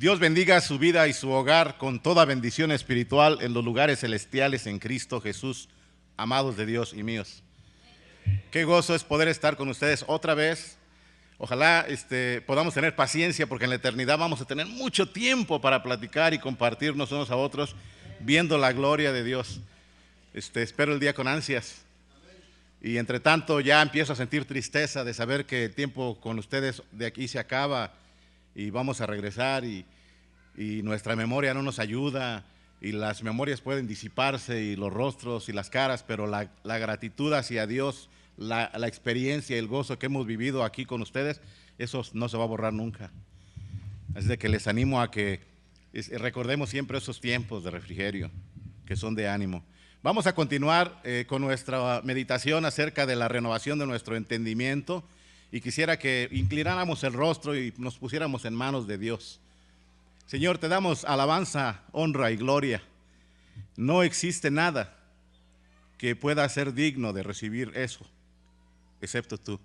Dios bendiga su vida y su hogar con toda bendición espiritual en los lugares celestiales en Cristo Jesús, amados de Dios y míos. Qué gozo es poder estar con ustedes otra vez. Ojalá podamos tener paciencia, porque en la eternidad vamos a tener mucho tiempo para platicar y compartirnos unos a otros, viendo la gloria de Dios. Espero el día con ansias. Y entre tanto ya empiezo a sentir tristeza de saber que el tiempo con ustedes de aquí se acaba y vamos a regresar y nuestra memoria no nos ayuda y las memorias pueden disiparse y los rostros y las caras, pero la gratitud hacia Dios, la experiencia y el gozo que hemos vivido aquí con ustedes, eso no se va a borrar nunca. Así de que les animo a que recordemos siempre esos tiempos de refrigerio que son de ánimo. Vamos a continuar con nuestra meditación acerca de la renovación de nuestro entendimiento, y quisiera que inclináramos el rostro y nos pusiéramos en manos de Dios. Señor, te damos alabanza, honra y gloria. No existe nada que pueda ser digno de recibir eso, excepto tú.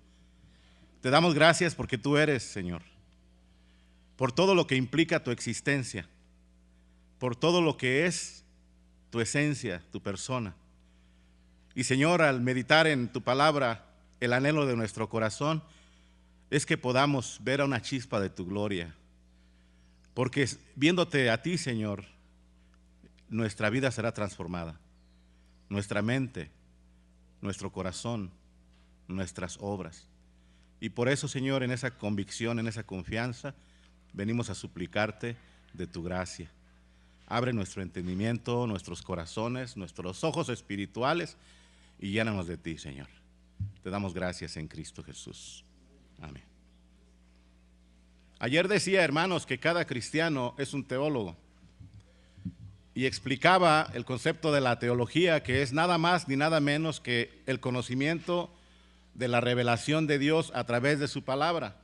Te damos gracias porque tú eres, Señor, por todo lo que implica tu existencia, por todo lo que es tu esencia, tu persona. Y Señor, al meditar en tu palabra, el anhelo de nuestro corazón es que podamos ver a una chispa de tu gloria, porque viéndote a ti, Señor, nuestra vida será transformada, nuestra mente, nuestro corazón, nuestras obras. Y por eso, Señor, en esa convicción, en esa confianza, venimos a suplicarte de tu gracia. Abre nuestro entendimiento, nuestros corazones, nuestros ojos espirituales y llénanos de ti, Señor. Te damos gracias en Cristo Jesús. Amén. Ayer decía, hermanos, que cada cristiano es un teólogo, y explicaba el concepto de la teología, que es nada más ni nada menos que el conocimiento de la revelación de Dios a través de su palabra.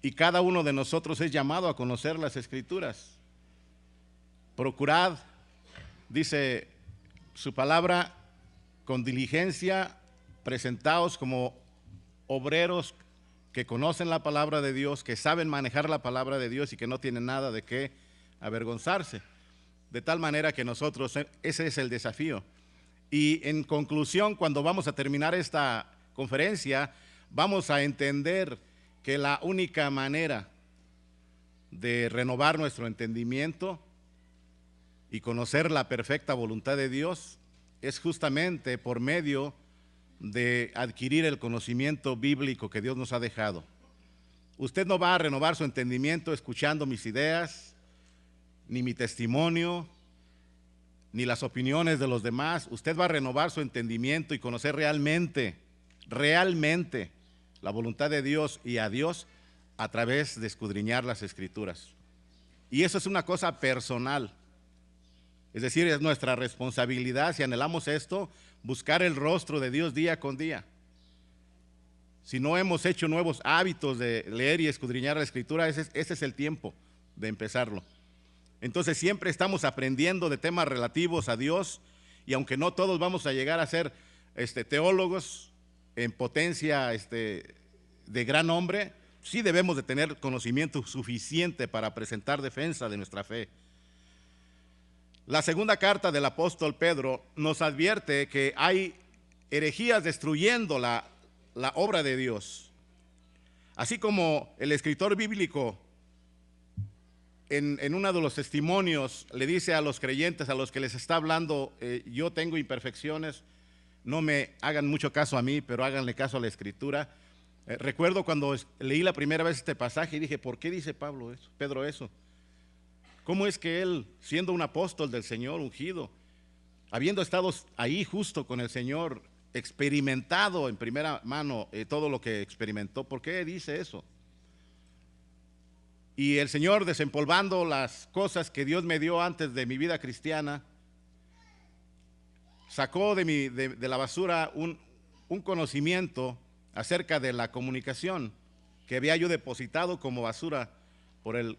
Y cada uno de nosotros es llamado a conocer las Escrituras. Procurad, dice su palabra, con diligencia, presentaos como obreros que conocen la palabra de Dios, que saben manejar la palabra de Dios y que no tienen nada de qué avergonzarse. De tal manera que nosotros, ese es el desafío. Y en conclusión, cuando vamos a terminar esta conferencia, vamos a entender que la única manera de renovar nuestro entendimiento y conocer la perfecta voluntad de Dios es justamente por medio de adquirir el conocimiento bíblico que Dios nos ha dejado. Usted no va a renovar su entendimiento escuchando mis ideas, ni mi testimonio, ni las opiniones de los demás. Usted va a renovar su entendimiento y conocer realmente la voluntad de Dios y a Dios a través de escudriñar las Escrituras. Y eso es una cosa personal. Es decir, es nuestra responsabilidad, si anhelamos esto, buscar el rostro de Dios día con día. Si no hemos hecho nuevos hábitos de leer y escudriñar la Escritura, ese es el tiempo de empezarlo. Entonces siempre estamos aprendiendo de temas relativos a Dios, y aunque no todos vamos a llegar a ser teólogos en potencia de gran nombre, sí debemos de tener conocimiento suficiente para presentar defensa de nuestra fe. La segunda carta del apóstol Pedro nos advierte que hay herejías destruyendo la obra de Dios. Así como el escritor bíblico en uno de los testimonios le dice a los creyentes a los que les está hablando, yo tengo imperfecciones, no me hagan mucho caso a mí, pero háganle caso a la Escritura. Recuerdo cuando leí la primera vez este pasaje y dije, ¿por qué dice Pedro eso? ¿Cómo es que él, siendo un apóstol del Señor ungido, habiendo estado ahí justo con el Señor, experimentado en primera mano todo lo que experimentó, ¿por qué dice eso? Y el Señor, desempolvando las cosas que Dios me dio antes de mi vida cristiana, sacó de la basura un conocimiento acerca de la comunicación que había yo depositado como basura por el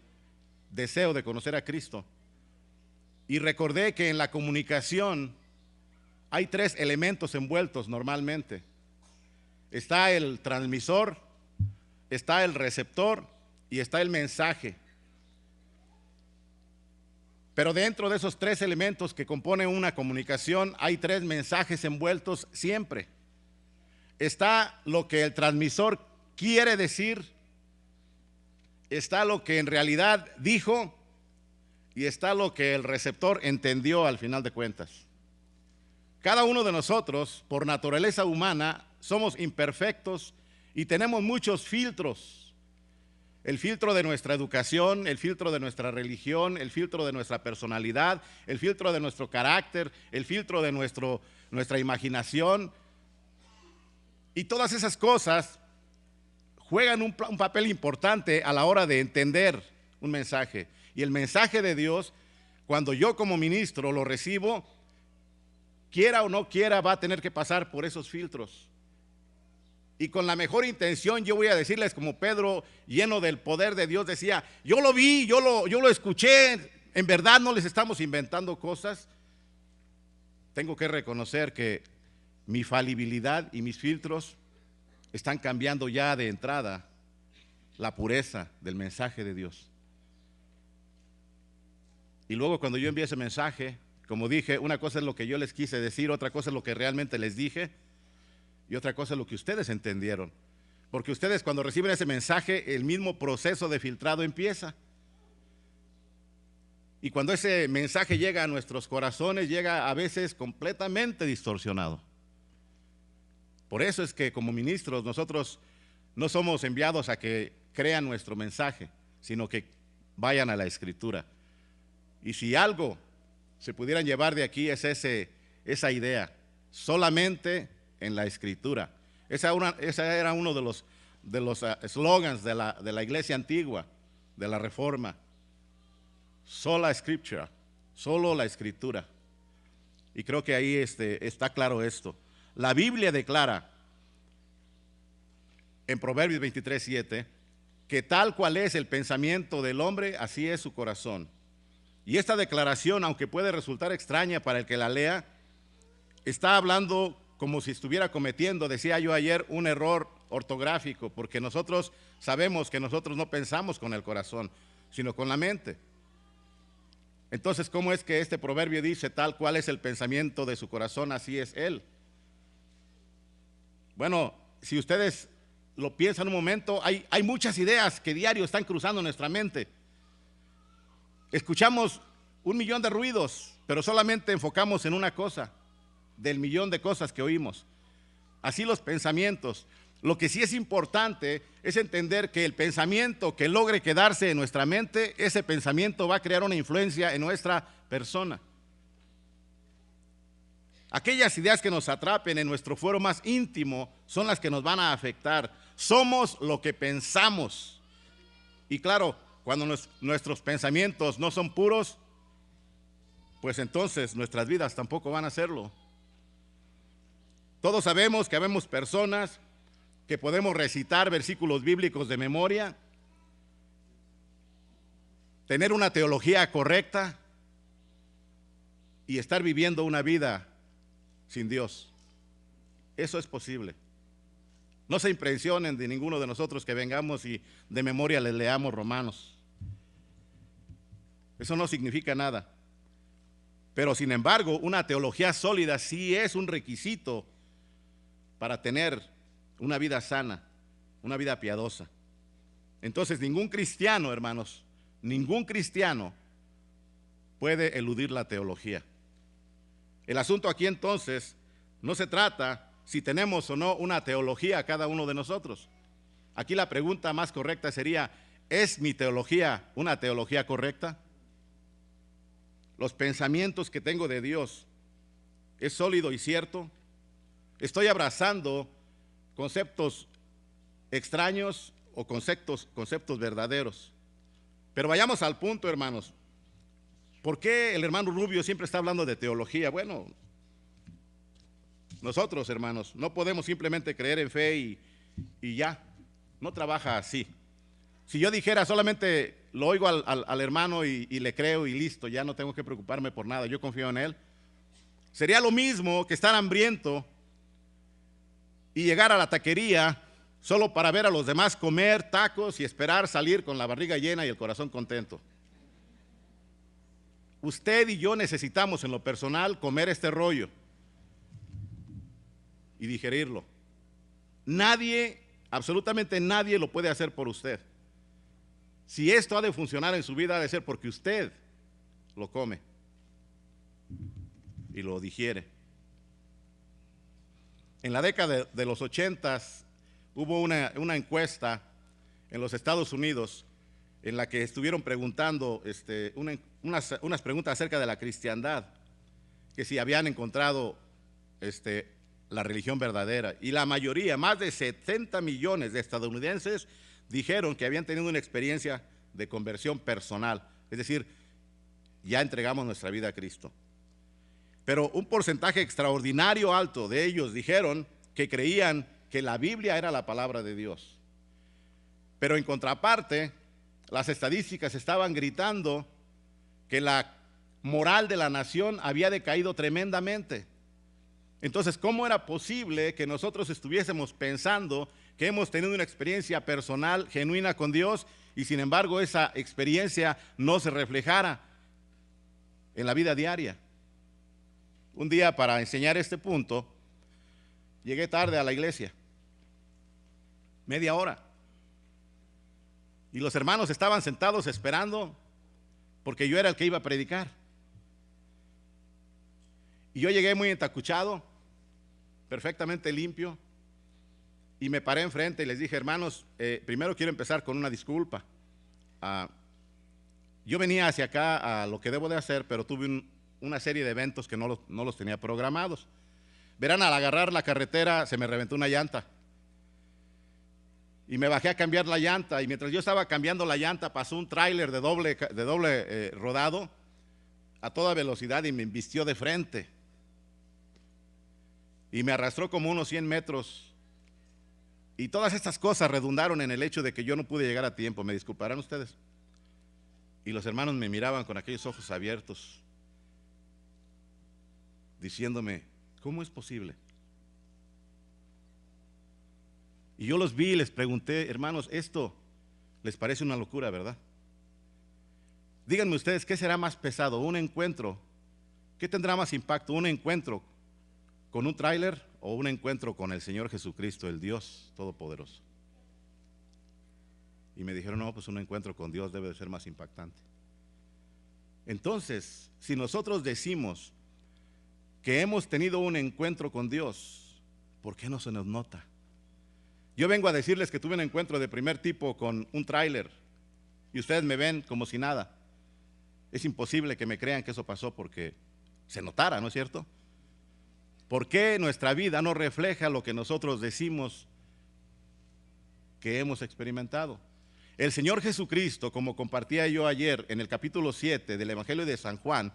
deseo de conocer a Cristo. Y recordé que en la comunicación hay tres elementos envueltos normalmente. Está el transmisor, está el receptor y está el mensaje. Pero dentro de esos tres elementos que componen una comunicación, hay tres mensajes envueltos siempre. Está lo que el transmisor quiere decir, está lo que en realidad dijo y está lo que el receptor entendió al final de cuentas. Cada uno de nosotros, por naturaleza humana, somos imperfectos y tenemos muchos filtros. El filtro de nuestra educación, el filtro de nuestra religión, el filtro de nuestra personalidad, el filtro de nuestro carácter, el filtro de nuestra imaginación. Y todas esas cosas juegan un papel importante a la hora de entender un mensaje. Y el mensaje de Dios, cuando yo como ministro lo recibo, quiera o no quiera, va a tener que pasar por esos filtros. Y con la mejor intención yo voy a decirles, como Pedro, lleno del poder de Dios, decía: yo lo vi, yo lo escuché, en verdad no les estamos inventando cosas. Tengo que reconocer que mi falibilidad y mis filtros están cambiando ya de entrada la pureza del mensaje de Dios. Y luego cuando yo envié ese mensaje, como dije, una cosa es lo que yo les quise decir, otra cosa es lo que realmente les dije, y otra cosa es lo que ustedes entendieron. Porque ustedes, cuando reciben ese mensaje, el mismo proceso de filtrado empieza. Y cuando ese mensaje llega a nuestros corazones, llega a veces completamente distorsionado. Por eso es que como ministros nosotros no somos enviados a que crean nuestro mensaje, sino que vayan a la Escritura. Y si algo se pudieran llevar de aquí es esa idea, solamente en la Escritura. Esa era uno de los slogans de la iglesia antigua, de la Reforma. Sola Scriptura, solo la Escritura. Y creo que ahí está claro esto. La Biblia declara en Proverbios 23:7 que tal cual es el pensamiento del hombre, así es su corazón. Y esta declaración, aunque puede resultar extraña para el que la lea, está hablando como si estuviera cometiendo, decía yo ayer, un error ortográfico, porque nosotros sabemos que nosotros no pensamos con el corazón, sino con la mente. Entonces, ¿cómo es que este proverbio dice tal cual es el pensamiento de su corazón, así es él? Bueno, si ustedes lo piensan un momento, hay muchas ideas que diario están cruzando nuestra mente. Escuchamos 1.000.000 de ruidos, pero solamente enfocamos en una cosa, del 1.000.000 de cosas que oímos. Así los pensamientos. Lo que sí es importante es entender que el pensamiento que logre quedarse en nuestra mente, ese pensamiento va a crear una influencia en nuestra persona. Aquellas ideas que nos atrapen en nuestro fuero más íntimo son las que nos van a afectar. Somos lo que pensamos. Y claro, cuando nuestros pensamientos no son puros, pues entonces nuestras vidas tampoco van a serlo. Todos sabemos que habemos personas que podemos recitar versículos bíblicos de memoria, tener una teología correcta y estar viviendo una vida sin Dios. Eso es posible. No se impresionen de ninguno de nosotros que vengamos y de memoria les leamos Romanos. Eso no significa nada. Pero sin embargo, una teología sólida sí es un requisito para tener una vida sana, una vida piadosa. Entonces, ningún cristiano, hermanos, ningún cristiano puede eludir la teología. El asunto aquí entonces no se trata si tenemos o no una teología cada uno de nosotros. Aquí la pregunta más correcta sería: ¿es mi teología una teología correcta? Los pensamientos que tengo de Dios, ¿es sólido y cierto? ¿Estoy abrazando conceptos extraños o conceptos verdaderos? Pero vayamos al punto, hermanos. ¿Por qué el hermano Rubio siempre está hablando de teología? Bueno, nosotros, hermanos, no podemos simplemente creer en fe y ya. No trabaja así. Si yo dijera solamente lo oigo al hermano y le creo y listo, ya no tengo que preocuparme por nada, yo confío en él, sería lo mismo que estar hambriento y llegar a la taquería solo para ver a los demás comer tacos y esperar salir con la barriga llena y el corazón contento. Usted y yo necesitamos en lo personal comer este rollo y digerirlo. Nadie, absolutamente nadie lo puede hacer por usted. Si esto ha de funcionar en su vida, ha de ser porque usted lo come y lo digiere. En la década de los 80 hubo una encuesta en los Estados Unidos en la que estuvieron preguntando unas preguntas acerca de la cristiandad, que si habían encontrado la religión verdadera, y la mayoría, más de 70 millones de estadounidenses, dijeron que habían tenido una experiencia de conversión personal, es decir, ya entregamos nuestra vida a Cristo. Pero un porcentaje extraordinario alto de ellos dijeron que creían que la Biblia era la palabra de Dios. Pero en contraparte, las estadísticas estaban gritando que la moral de la nación había decaído tremendamente. Entonces, ¿cómo era posible que nosotros estuviésemos pensando que hemos tenido una experiencia personal genuina con Dios y sin embargo esa experiencia no se reflejara en la vida diaria? Un día, para enseñar este punto, llegué tarde a la iglesia, media hora, y los hermanos estaban sentados esperando porque yo era el que iba a predicar. Y yo llegué muy entacuchado, perfectamente limpio, y me paré enfrente y les dije: hermanos, primero quiero empezar con una disculpa. Yo venía hacia acá a lo que debo de hacer, pero tuve una serie de eventos que no los tenía programados. Verán, al agarrar la carretera se me reventó una llanta y me bajé a cambiar la llanta, y mientras yo estaba cambiando la llanta pasó un tráiler de doble rodado a toda velocidad y me embistió de frente y me arrastró como unos 100 metros, y todas estas cosas redundaron en el hecho de que yo no pude llegar a tiempo. Me disculparán ustedes. Y los hermanos me miraban con aquellos ojos abiertos diciéndome: ¿cómo es posible? Y yo los vi y les pregunté: hermanos, esto les parece una locura, ¿verdad? Díganme ustedes, ¿qué será más pesado? ¿Un encuentro? ¿Qué tendrá más impacto? ¿Un encuentro con un tráiler o un encuentro con el Señor Jesucristo, el Dios Todopoderoso? Y me dijeron: no, pues un encuentro con Dios debe de ser más impactante. Entonces, si nosotros decimos que hemos tenido un encuentro con Dios, ¿por qué no se nos nota? Yo vengo a decirles que tuve un encuentro de primer tipo con un tráiler y ustedes me ven como si nada. Es imposible que me crean que eso pasó porque se notara, ¿no es cierto? ¿Por qué nuestra vida no refleja lo que nosotros decimos que hemos experimentado? El Señor Jesucristo, como compartía yo ayer en el capítulo 7 del Evangelio de San Juan,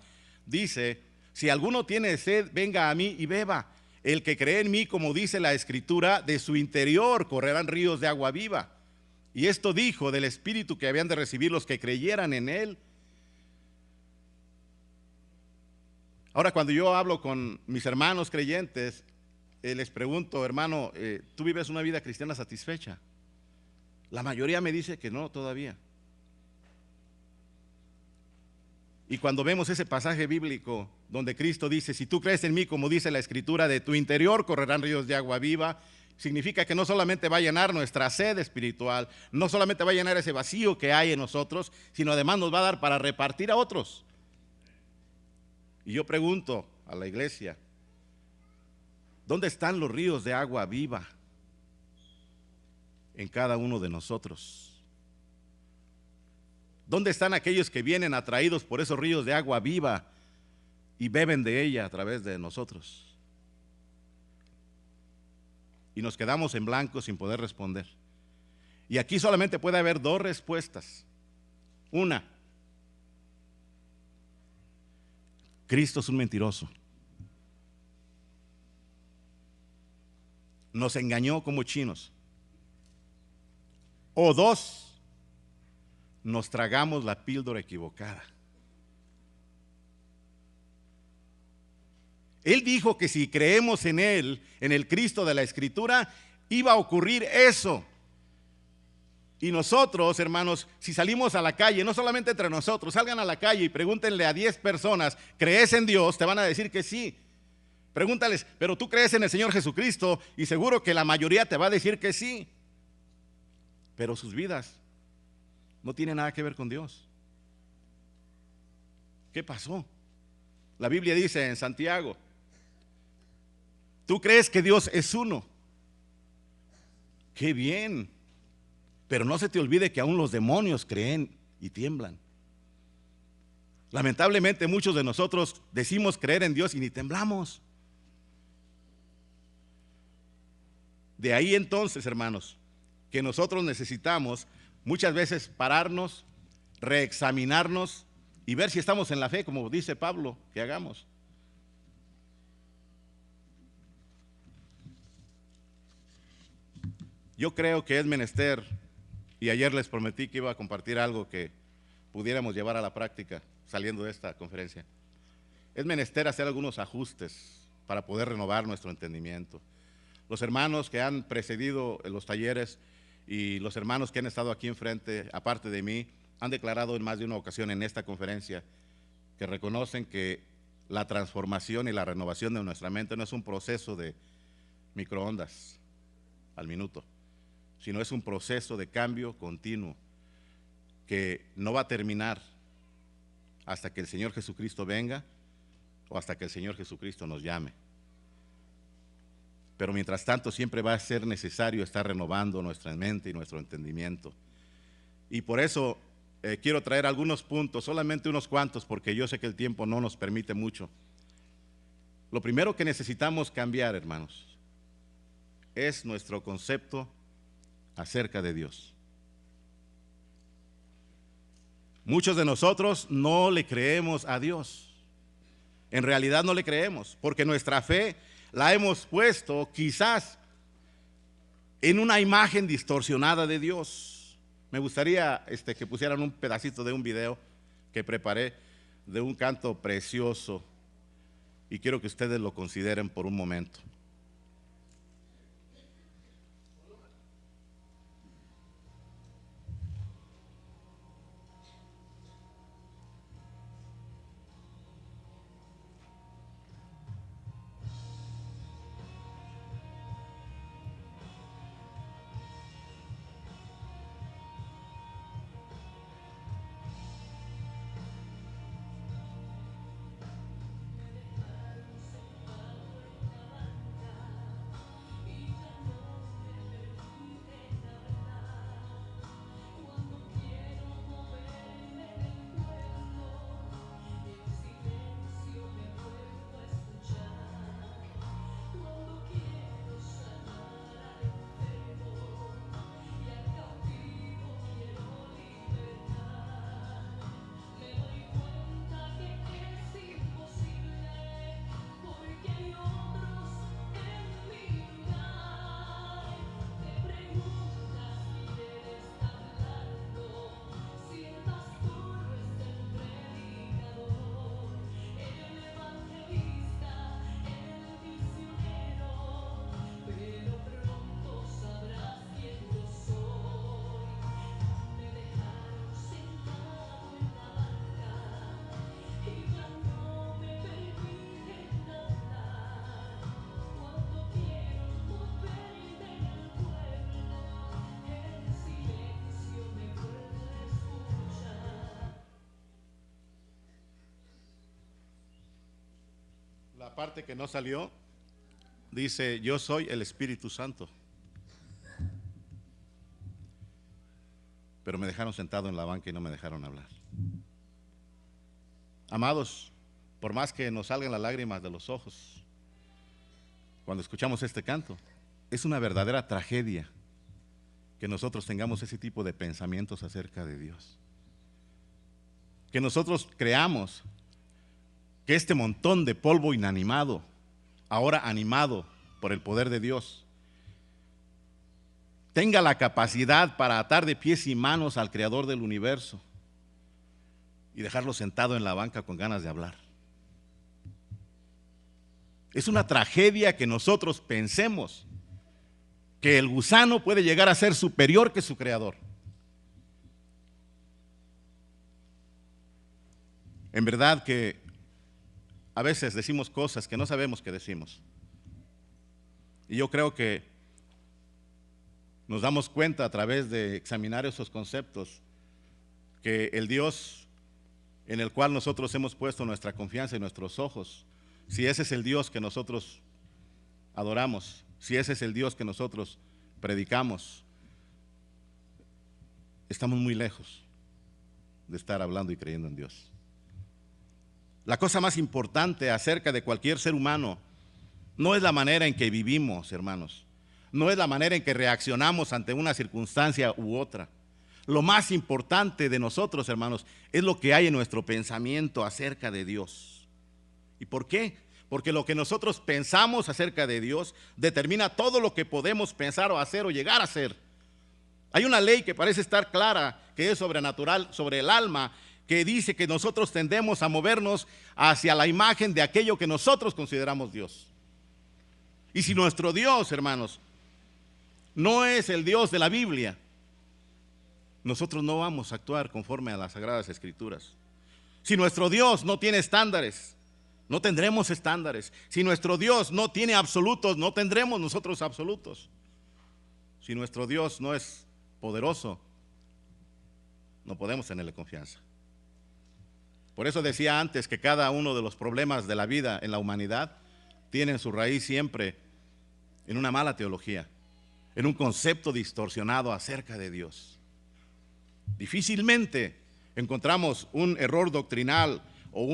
dice: si alguno tiene sed, venga a mí y beba. El que cree en mí, como dice la Escritura, de su interior correrán ríos de agua viva. Y esto dijo del Espíritu que habían de recibir los que creyeran en Él. Ahora, cuando yo hablo con mis hermanos creyentes, les pregunto: hermano, ¿tú vives una vida cristiana satisfecha? La mayoría me dice que no todavía. Y cuando vemos ese pasaje bíblico donde Cristo dice: si tú crees en mí, como dice la Escritura, de tu interior correrán ríos de agua viva, significa que no solamente va a llenar nuestra sed espiritual, no solamente va a llenar ese vacío que hay en nosotros, sino además nos va a dar para repartir a otros. Y yo pregunto a la iglesia: ¿dónde están los ríos de agua viva en cada uno de nosotros? ¿Dónde están aquellos que vienen atraídos por esos ríos de agua viva y beben de ella a través de nosotros? Y nos quedamos en blanco sin poder responder. Y aquí solamente puede haber dos respuestas. Una: Cristo es un mentiroso. Nos engañó como chinos. O dos: nos tragamos la píldora equivocada. Él dijo que si creemos en Él, en el Cristo de la Escritura, iba a ocurrir eso. Y nosotros, hermanos, si salimos a la calle, no solamente entre nosotros, salgan a la calle y pregúntenle a 10 personas, ¿crees en Dios? Te van a decir que sí. Pregúntales, ¿pero tú crees en el Señor Jesucristo? Y seguro que la mayoría te va a decir que sí. Pero sus vidas no tienen nada que ver con Dios. ¿Qué pasó? La Biblia dice en Santiago, ¿tú crees que Dios es uno? ¡Qué bien! Pero no se te olvide que aún los demonios creen y tiemblan. Lamentablemente muchos de nosotros decimos creer en Dios y ni temblamos. De ahí entonces, hermanos, que nosotros necesitamos muchas veces pararnos, reexaminarnos y ver si estamos en la fe, como dice Pablo, que hagamos. Yo creo que es menester, y ayer les prometí que iba a compartir algo que pudiéramos llevar a la práctica saliendo de esta conferencia. Es menester hacer algunos ajustes para poder renovar nuestro entendimiento. Los hermanos que han precedido en los talleres y los hermanos que han estado aquí enfrente, aparte de mí, han declarado en más de una ocasión en esta conferencia que reconocen que la transformación y la renovación de nuestra mente no es un proceso de microondas al minuto, sino es un proceso de cambio continuo que no va a terminar hasta que el Señor Jesucristo venga o hasta que el Señor Jesucristo nos llame. Pero mientras tanto siempre va a ser necesario estar renovando nuestra mente y nuestro entendimiento. Y por eso quiero traer algunos puntos, solamente unos cuantos, porque yo sé que el tiempo no nos permite mucho. Lo primero que necesitamos cambiar, hermanos, es nuestro concepto acerca de Dios. Muchos de nosotros no le creemos a Dios. En realidad no le creemos, porque nuestra fe la hemos puesto quizás en una imagen distorsionada de Dios. Me gustaría que pusieran un pedacito de un video que preparé de un canto precioso y quiero que ustedes lo consideren por un momento. La parte que no salió dice: yo soy el Espíritu Santo. Pero me dejaron sentado en la banca y no me dejaron hablar. Amados, por más que nos salgan las lágrimas de los ojos cuando escuchamos este canto, es una verdadera tragedia que nosotros tengamos ese tipo de pensamientos acerca de Dios. Que nosotros creamos que este montón de polvo inanimado, ahora animado por el poder de Dios, tenga la capacidad para atar de pies y manos al Creador del universo y dejarlo sentado en la banca con ganas de hablar. Es una tragedia que nosotros pensemos que el gusano puede llegar a ser superior que su Creador. En verdad que a veces decimos cosas que no sabemos que decimos. Y yo creo que nos damos cuenta a través de examinar esos conceptos que el Dios en el cual nosotros hemos puesto nuestra confianza y nuestros ojos, si ese es el Dios que nosotros adoramos, si ese es el Dios que nosotros predicamos, estamos muy lejos de estar hablando y creyendo en Dios. La cosa más importante acerca de cualquier ser humano no es la manera en que vivimos, hermanos. No es la manera en que reaccionamos ante una circunstancia u otra. Lo más importante de nosotros, hermanos, es lo que hay en nuestro pensamiento acerca de Dios. ¿Y por qué? Porque lo que nosotros pensamos acerca de Dios determina todo lo que podemos pensar o hacer o llegar a hacer. Hay una ley que parece estar clara, que es sobrenatural, sobre el alma, que dice que nosotros tendemos a movernos hacia la imagen de aquello que nosotros consideramos Dios. Y si nuestro Dios, hermanos, no es el Dios de la Biblia, nosotros no vamos a actuar conforme a las Sagradas Escrituras. Si nuestro Dios no tiene estándares, no tendremos estándares. Si nuestro Dios no tiene absolutos, no tendremos nosotros absolutos. Si nuestro Dios no es poderoso, no podemos tenerle confianza. Por eso decía antes que cada uno de los problemas de la vida en la humanidad tienen su raíz siempre en una mala teología, en un concepto distorsionado acerca de Dios. Difícilmente encontramos un error doctrinal o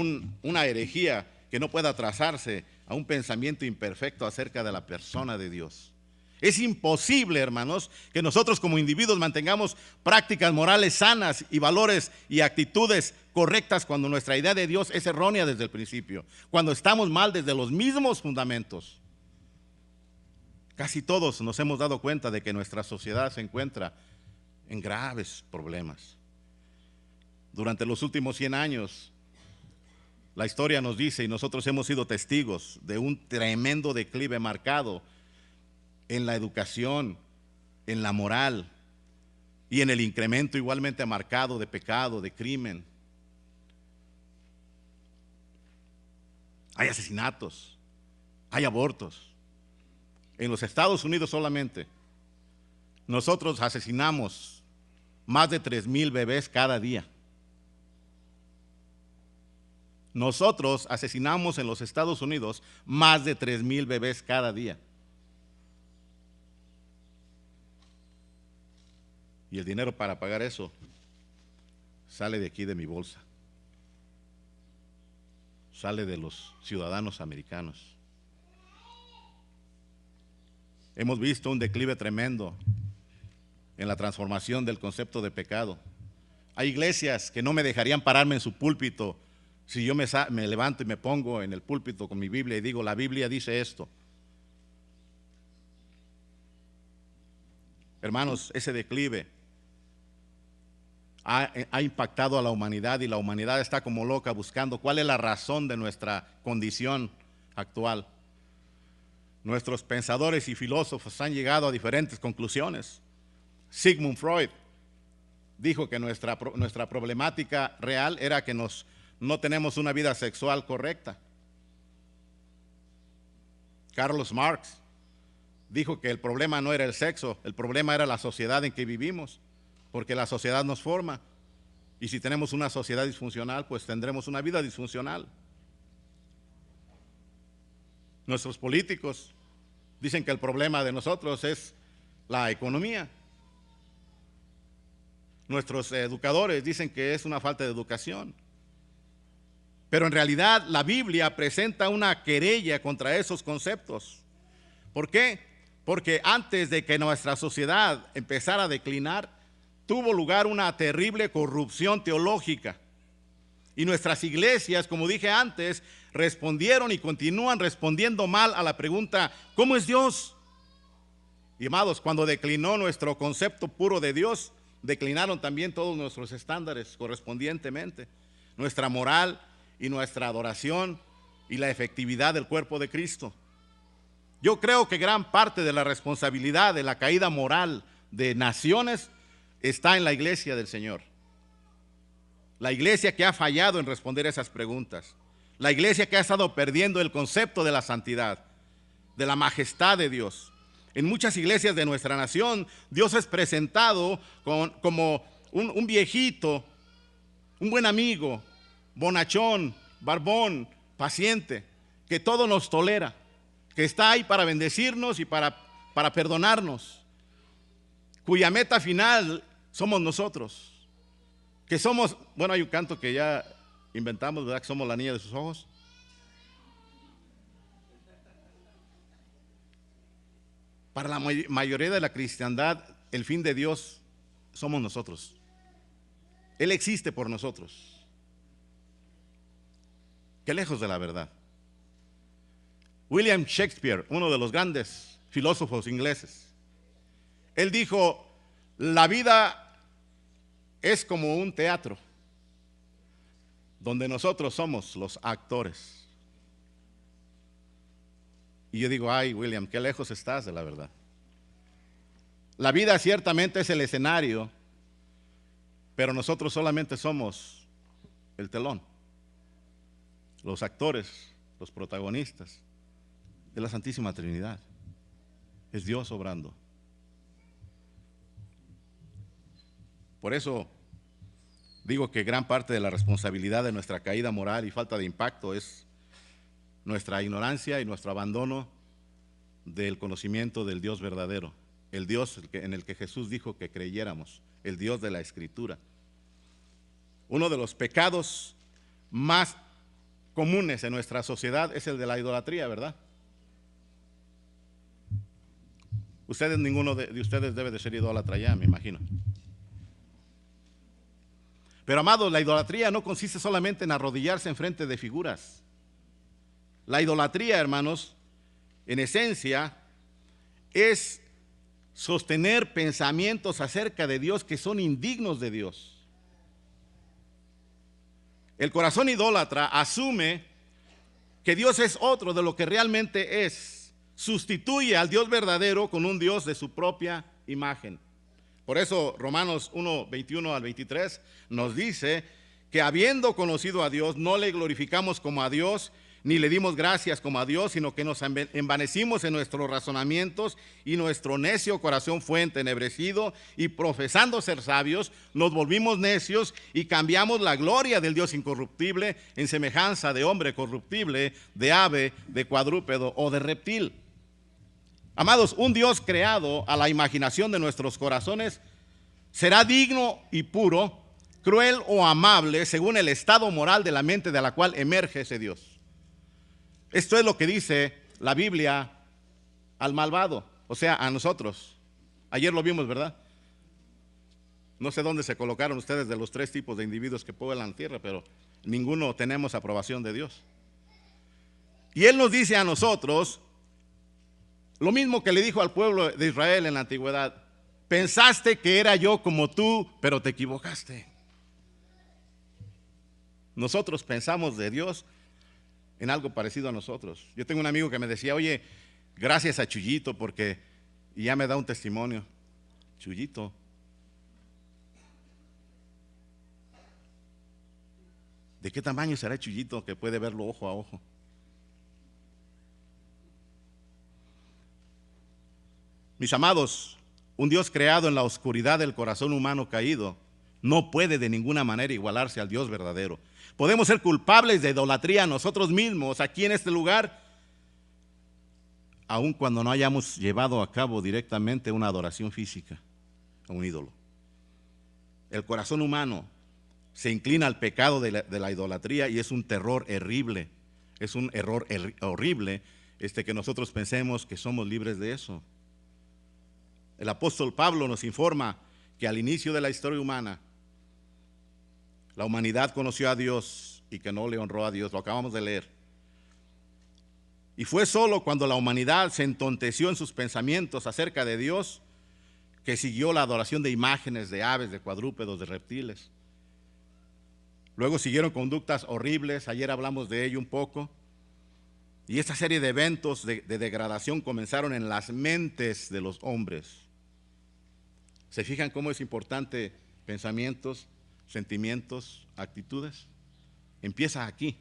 una herejía que no pueda trazarse a un pensamiento imperfecto acerca de la persona de Dios. Es imposible, hermanos, que nosotros como individuos mantengamos prácticas morales sanas y valores y actitudes correctas cuando nuestra idea de Dios es errónea desde el principio, cuando estamos mal desde los mismos fundamentos. Casi todos nos hemos dado cuenta de que nuestra sociedad se encuentra en graves problemas. Durante los últimos 100 años, la historia nos dice, y nosotros hemos sido testigos de un tremendo declive marcado en la educación, en la moral y en el incremento igualmente marcado de pecado, de crimen. Hay asesinatos, hay abortos. En los Estados Unidos solamente, nosotros asesinamos más de 3,000 bebés cada día. Nosotros asesinamos en los Estados Unidos más de 3,000 bebés cada día. Y el dinero para pagar eso sale de aquí de mi bolsa. Sale de los ciudadanos americanos. Hemos visto un declive tremendo en la transformación del concepto de pecado. Hay iglesias que no me dejarían pararme en su púlpito si yo me levanto y me pongo en el púlpito con mi Biblia y digo, la Biblia dice esto. Hermanos, ese declive ha impactado a la humanidad y la humanidad está como loca buscando cuál es la razón de nuestra condición actual. Nuestros pensadores y filósofos han llegado a diferentes conclusiones. Sigmund Freud dijo que nuestra problemática real era que no tenemos una vida sexual correcta. Carlos Marx dijo que el problema no era el sexo, el problema era la sociedad en que vivimos, porque la sociedad nos forma. Y si tenemos una sociedad disfuncional, pues tendremos una vida disfuncional. Nuestros políticos dicen que el problema de nosotros es la economía. Nuestros educadores dicen que es una falta de educación. Pero en realidad la Biblia presenta una querella contra esos conceptos. ¿Por qué? Porque antes de que nuestra sociedad empezara a declinar, tuvo lugar una terrible corrupción teológica. Y nuestras iglesias, como dije antes, respondieron y continúan respondiendo mal a la pregunta, ¿cómo es Dios? Y amados, cuando declinó nuestro concepto puro de Dios, declinaron también todos nuestros estándares correspondientemente, nuestra moral y nuestra adoración y la efectividad del cuerpo de Cristo. Yo creo que gran parte de la responsabilidad de la caída moral de naciones está en la iglesia del Señor. La iglesia que ha fallado en responder esas preguntas. La iglesia que ha estado perdiendo el concepto de la santidad, de la majestad de Dios. En muchas iglesias de nuestra nación, Dios es presentado como un viejito, un buen amigo, bonachón, barbón, paciente, que todo nos tolera, que está ahí para bendecirnos y para perdonarnos, cuya meta final somos nosotros, que somos, bueno, hay un canto que ya inventamos, ¿verdad? Que somos la niña de sus ojos. Para la mayoría de la cristiandad, el fin de Dios somos nosotros. Él existe por nosotros. Qué lejos de la verdad. William Shakespeare, uno de los grandes filósofos ingleses, él dijo: la vida es como un teatro donde nosotros somos los actores. Y yo digo: ay, William, qué lejos estás de la verdad. La vida ciertamente es el escenario, pero nosotros solamente somos el telón, los actores, los protagonistas de la Santísima Trinidad. Es Dios obrando. Por eso digo que gran parte de la responsabilidad de nuestra caída moral y falta de impacto es nuestra ignorancia y nuestro abandono del conocimiento del Dios verdadero, el Dios en el que Jesús dijo que creyéramos, el Dios de la Escritura. Uno de los pecados más comunes en nuestra sociedad es el de la idolatría, ¿verdad? Ninguno de ustedes debe de ser idólatra ya, me imagino. Pero amados, la idolatría no consiste solamente en arrodillarse enfrente de figuras. La idolatría, hermanos, en esencia, es sostener pensamientos acerca de Dios que son indignos de Dios. El corazón idólatra asume que Dios es otro de lo que realmente es. Sustituye al Dios verdadero con un Dios de su propia imagen. Por eso Romanos 1, 21 al 23 nos dice que habiendo conocido a Dios, no le glorificamos como a Dios, ni le dimos gracias como a Dios, sino que nos envanecimos en nuestros razonamientos y nuestro necio corazón fue entenebrecido, y profesando ser sabios, nos volvimos necios y cambiamos la gloria del Dios incorruptible en semejanza de hombre corruptible, de ave, de cuadrúpedo o de reptil. Amados, un Dios creado a la imaginación de nuestros corazones será digno y puro, cruel o amable según el estado moral de la mente de la cual emerge ese Dios. Esto es lo que dice la Biblia al malvado, o sea, a nosotros. Ayer lo vimos, ¿verdad? No sé dónde se colocaron ustedes de los tres tipos de individuos que pueblan la tierra, pero ninguno tenemos aprobación de Dios. Y Él nos dice a nosotros lo mismo que le dijo al pueblo de Israel en la antigüedad: pensaste que era yo como tú, pero te equivocaste. Nosotros pensamos de Dios en algo parecido a nosotros. Yo tengo un amigo que me decía: oye, gracias a Chuyito porque, y ya me da un testimonio. Chuyito, ¿de qué tamaño será Chuyito que puede verlo ojo a ojo? Mis amados, un Dios creado en la oscuridad del corazón humano caído no puede de ninguna manera igualarse al Dios verdadero. Podemos ser culpables de idolatría nosotros mismos aquí en este lugar, aun cuando no hayamos llevado a cabo directamente una adoración física a un ídolo. El corazón humano se inclina al pecado de la idolatría y es un terror horrible, es un error horrible que nosotros pensemos que somos libres de eso. El apóstol Pablo nos informa que al inicio de la historia humana, la humanidad conoció a Dios y que no le honró a Dios. Lo acabamos de leer. Y fue solo cuando la humanidad se entonteció en sus pensamientos acerca de Dios que siguió la adoración de imágenes de aves, de cuadrúpedos, de reptiles. Luego siguieron conductas horribles. Ayer hablamos de ello un poco. Y esta serie de eventos de degradación comenzaron en las mentes de los hombres. ¿Se fijan cómo es importante pensamientos? sentimientos, actitudes. Empieza aquí,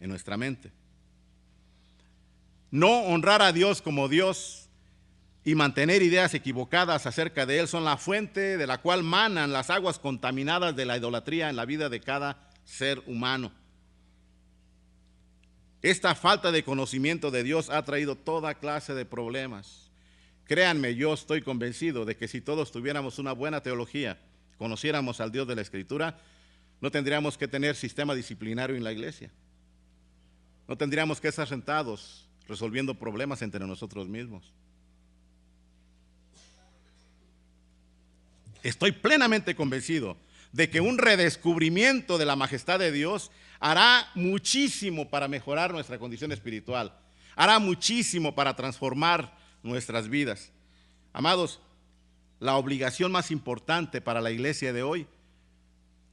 en nuestra mente. No honrar a Dios como Dios y mantener ideas equivocadas acerca de Él son la fuente de la cual manan las aguas contaminadas de la idolatría en la vida de cada ser humano. Esta falta de conocimiento de Dios ha traído toda clase de problemas. Créanme, yo estoy convencido de que si todos tuviéramos una buena teología, conociéramos al Dios de la Escritura, no tendríamos que tener sistema disciplinario en la iglesia. No tendríamos que estar sentados resolviendo problemas entre nosotros mismos. Estoy plenamente convencido de que un redescubrimiento de la majestad de Dios hará muchísimo para mejorar nuestra condición espiritual, hará muchísimo para transformar nuestras vidas. Amados, la obligación más importante para la iglesia de hoy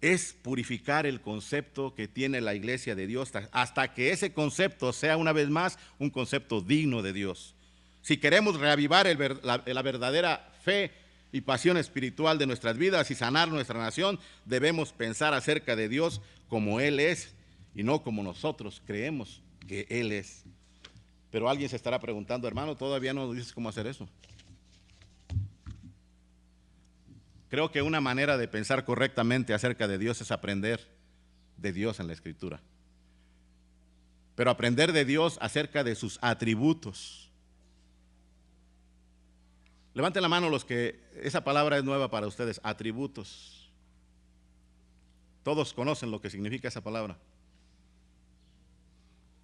es purificar el concepto que tiene la iglesia de Dios hasta que ese concepto sea una vez más un concepto digno de Dios. Si queremos reavivar la verdadera fe y pasión espiritual de nuestras vidas y sanar nuestra nación, debemos pensar acerca de Dios como Él es y no como nosotros creemos que Él es. Pero alguien se estará preguntando, hermano, ¿todavía no dices cómo hacer eso? Creo que una manera de pensar correctamente acerca de Dios es aprender de Dios en la Escritura. Pero aprender de Dios acerca de sus atributos. Levanten la mano los que esa palabra es nueva para ustedes, atributos. Todos conocen lo que significa esa palabra.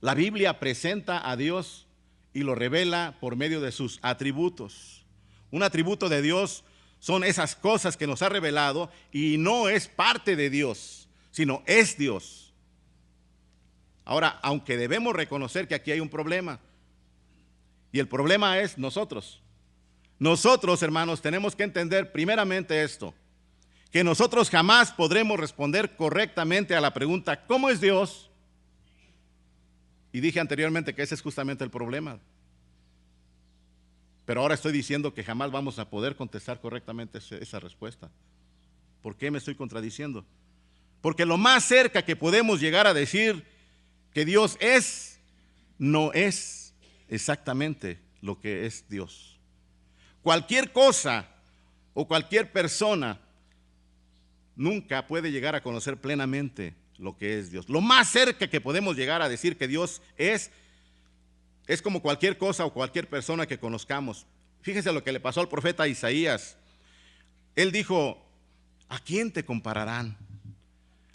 La Biblia presenta a Dios y lo revela por medio de sus atributos. Un atributo de Dios son esas cosas que nos ha revelado y no es parte de Dios, sino es Dios. Ahora, aunque debemos reconocer que aquí hay un problema, y el problema es nosotros. Nosotros, hermanos, tenemos que entender primeramente esto, que nosotros jamás podremos responder correctamente a la pregunta, ¿cómo es Dios? Y dije anteriormente que ese es justamente el problema. Pero ahora estoy diciendo que jamás vamos a poder contestar correctamente esa respuesta. ¿Por qué me estoy contradiciendo? Porque lo más cerca que podemos llegar a decir que Dios es, no es exactamente lo que es Dios. Cualquier cosa o cualquier persona nunca puede llegar a conocer plenamente lo que es Dios. Lo más cerca que podemos llegar a decir que Dios es como cualquier cosa o cualquier persona que conozcamos. Fíjese lo que le pasó al profeta Isaías. Él dijo, ¿a quién te compararán?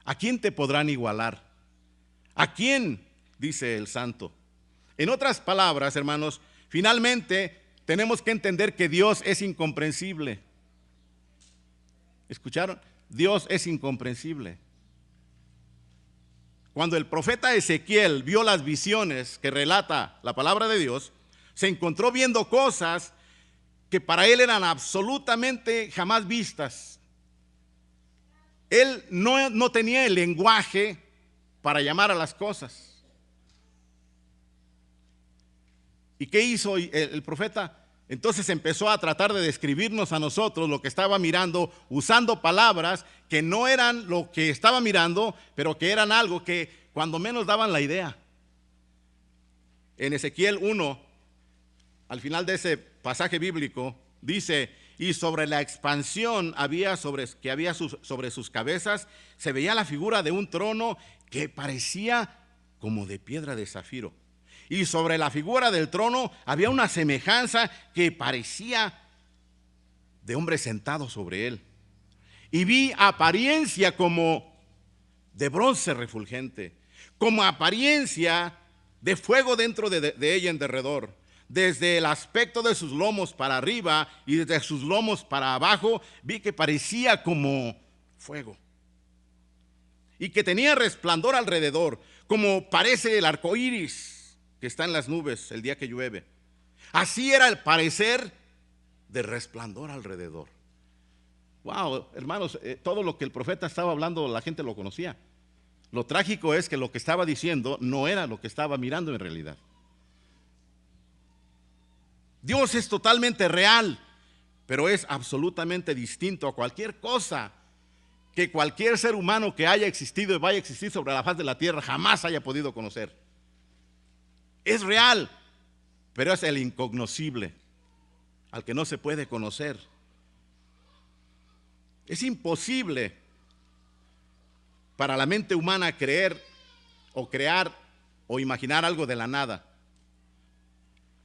¿A quién te podrán igualar? ¿A quién? Dice el santo. En otras palabras, hermanos, finalmente tenemos que entender que Dios es incomprensible. ¿Escucharon? Dios es incomprensible. Cuando el profeta Ezequiel vio las visiones que relata la palabra de Dios, se encontró viendo cosas que para él eran absolutamente jamás vistas. Él no tenía el lenguaje para llamar a las cosas. ¿Y qué hizo el profeta? Entonces empezó a tratar de describirnos a nosotros lo que estaba mirando, usando palabras que no eran lo que estaba mirando, pero que eran algo que cuando menos daban la idea. En Ezequiel 1, al final de ese pasaje bíblico, dice, y sobre la expansión que había sobre sus cabezas, se veía la figura de un trono que parecía como de piedra de zafiro. Y sobre la figura del trono había una semejanza que parecía de hombre sentado sobre él. Y vi apariencia como de bronce refulgente, como apariencia de fuego dentro de ella en derredor. Desde el aspecto de sus lomos para arriba y desde sus lomos para abajo, vi que parecía como fuego. Y que tenía resplandor alrededor, como parece el arco iris que está en las nubes el día que llueve. Así era el parecer de resplandor alrededor. Wow, hermanos, todo lo que el profeta estaba hablando, la gente lo conocía. Lo trágico es que lo que estaba diciendo no era lo que estaba mirando en realidad. Dios es totalmente real, pero es absolutamente distinto a cualquier cosa que cualquier ser humano que haya existido y vaya a existir sobre la faz de la tierra jamás haya podido conocer. Es real, pero es el incognoscible, al que no se puede conocer. Es imposible para la mente humana creer o crear o imaginar algo de la nada.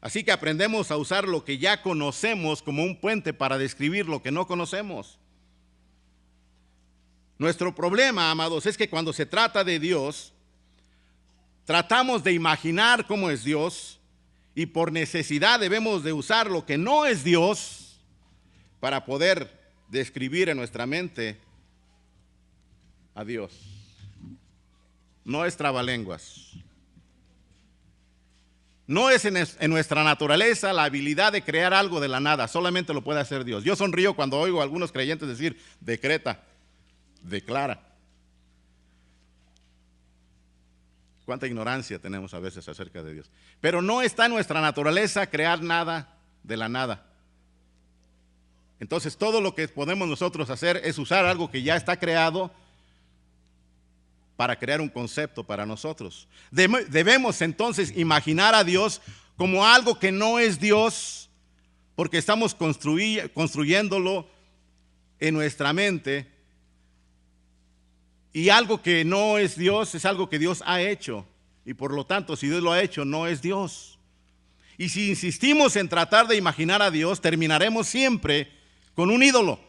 Así que aprendemos a usar lo que ya conocemos como un puente para describir lo que no conocemos. Nuestro problema, amados, es que cuando se trata de Dios, tratamos de imaginar cómo es Dios y por necesidad debemos de usar lo que no es Dios para poder describir en nuestra mente a Dios. No es trabalenguas. No es en nuestra naturaleza la habilidad de crear algo de la nada, solamente lo puede hacer Dios. Yo sonrío cuando oigo a algunos creyentes decir, decreta, declara. Cuánta ignorancia tenemos a veces acerca de Dios. Pero no está en nuestra naturaleza crear nada de la nada. Entonces todo lo que podemos nosotros hacer es usar algo que ya está creado para crear un concepto para nosotros. Debemos entonces imaginar a Dios como algo que no es Dios, porque estamos construyéndolo en nuestra mente, y algo que no es Dios es algo que Dios ha hecho, y por lo tanto, si Dios lo ha hecho, no es Dios. Y si insistimos en tratar de imaginar a Dios, terminaremos siempre con un ídolo.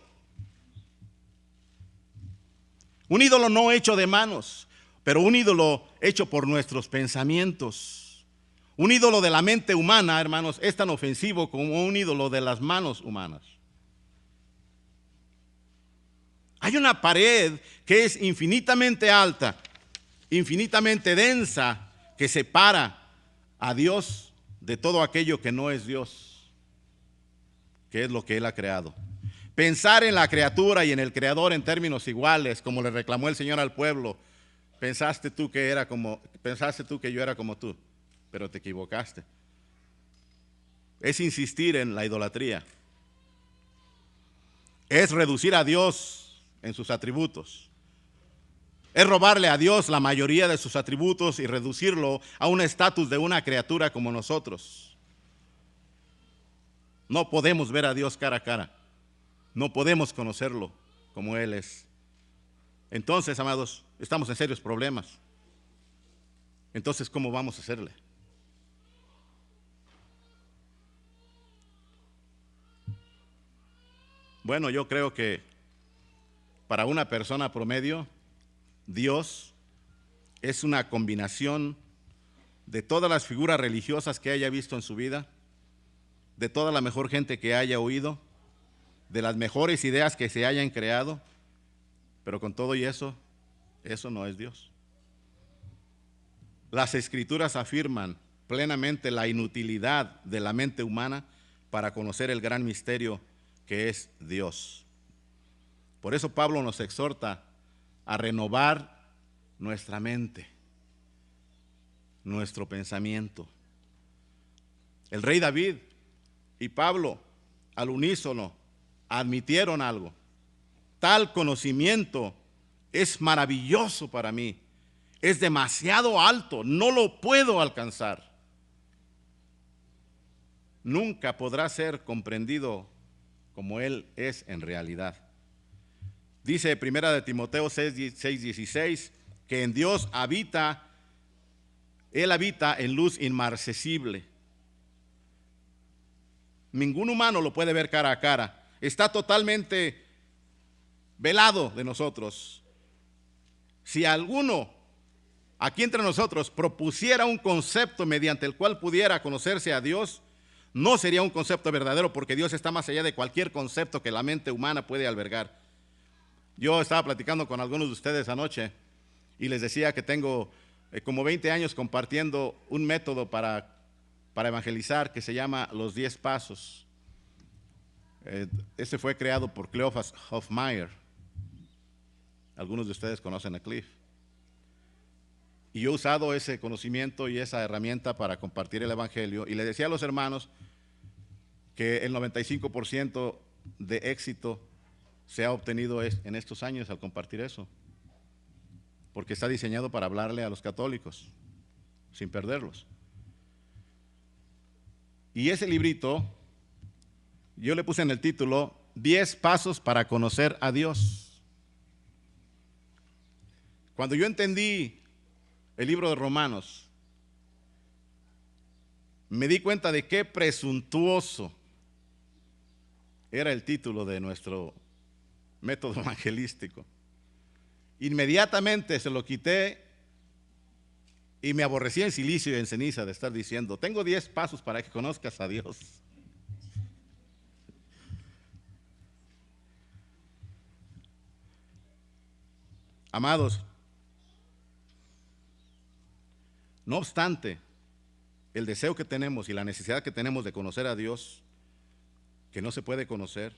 Un ídolo no hecho de manos, pero un ídolo hecho por nuestros pensamientos. Un ídolo de la mente humana, hermanos, es tan ofensivo como un ídolo de las manos humanas. Hay una pared que es infinitamente alta, infinitamente densa, que separa a Dios de todo aquello que no es Dios, que es lo que Él ha creado. Pensar en la criatura y en el creador en términos iguales, como le reclamó el Señor al pueblo, pensaste tú que yo era como tú, pero te equivocaste. Es insistir en la idolatría. Es reducir a Dios en sus atributos. Es robarle a Dios la mayoría de sus atributos y reducirlo a un estatus de una criatura como nosotros. No podemos ver a Dios cara a cara. No podemos conocerlo como Él es. Entonces, amados, estamos en serios problemas. Entonces, ¿cómo vamos a hacerle? Bueno, yo creo que para una persona promedio, Dios es una combinación de todas las figuras religiosas que haya visto en su vida, de toda la mejor gente que haya oído, de las mejores ideas que se hayan creado, pero con todo y eso no es Dios. Las Escrituras afirman plenamente la inutilidad de la mente humana para conocer el gran misterio que es Dios. Por eso Pablo nos exhorta a renovar nuestra mente, nuestro pensamiento. El rey David y Pablo al unísono admitieron algo. Tal conocimiento es maravilloso para mí, es demasiado alto, no lo puedo alcanzar. Nunca podrá ser comprendido como Él es en realidad. Dice 1 Timoteo 6:16 que en Dios Él habita en luz inmarcesible. Ningún humano lo puede ver cara a cara. Está totalmente velado de nosotros. Si alguno aquí entre nosotros propusiera un concepto mediante el cual pudiera conocerse a Dios, no sería un concepto verdadero, porque Dios está más allá de cualquier concepto que la mente humana puede albergar. Yo estaba platicando con algunos de ustedes anoche y les decía que tengo como 20 años compartiendo un método para evangelizar que se llama los 10 pasos. Este fue creado por Cleophas Hofmaier. Algunos de ustedes conocen a Cliff. Y yo he usado ese conocimiento y esa herramienta para compartir el evangelio, y le decía a los hermanos que el 95% de éxito se ha obtenido en estos años al compartir eso, porque está diseñado para hablarle a los católicos, sin perderlos. Y ese librito, yo le puse en el título, 10 pasos para conocer a Dios. Cuando yo entendí el libro de Romanos, me di cuenta de qué presuntuoso era el título de nuestro método evangelístico. Inmediatamente se lo quité y me aborrecí en silicio y en ceniza de estar diciendo, tengo 10 pasos para que conozcas a Dios. Amados, no obstante, el deseo que tenemos y la necesidad que tenemos de conocer a Dios, que no se puede conocer,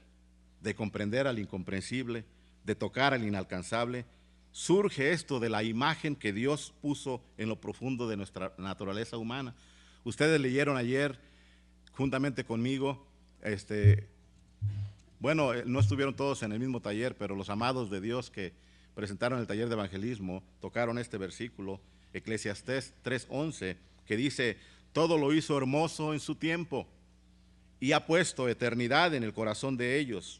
de comprender al incomprensible, de tocar al inalcanzable, surge esto de la imagen que Dios puso en lo profundo de nuestra naturaleza humana. Ustedes leyeron ayer, juntamente conmigo, bueno, no estuvieron todos en el mismo taller, pero los amados de Dios que presentaron el taller de evangelismo tocaron este versículo, Eclesiastés 3:11, que dice, todo lo hizo hermoso en su tiempo y ha puesto eternidad en el corazón de ellos.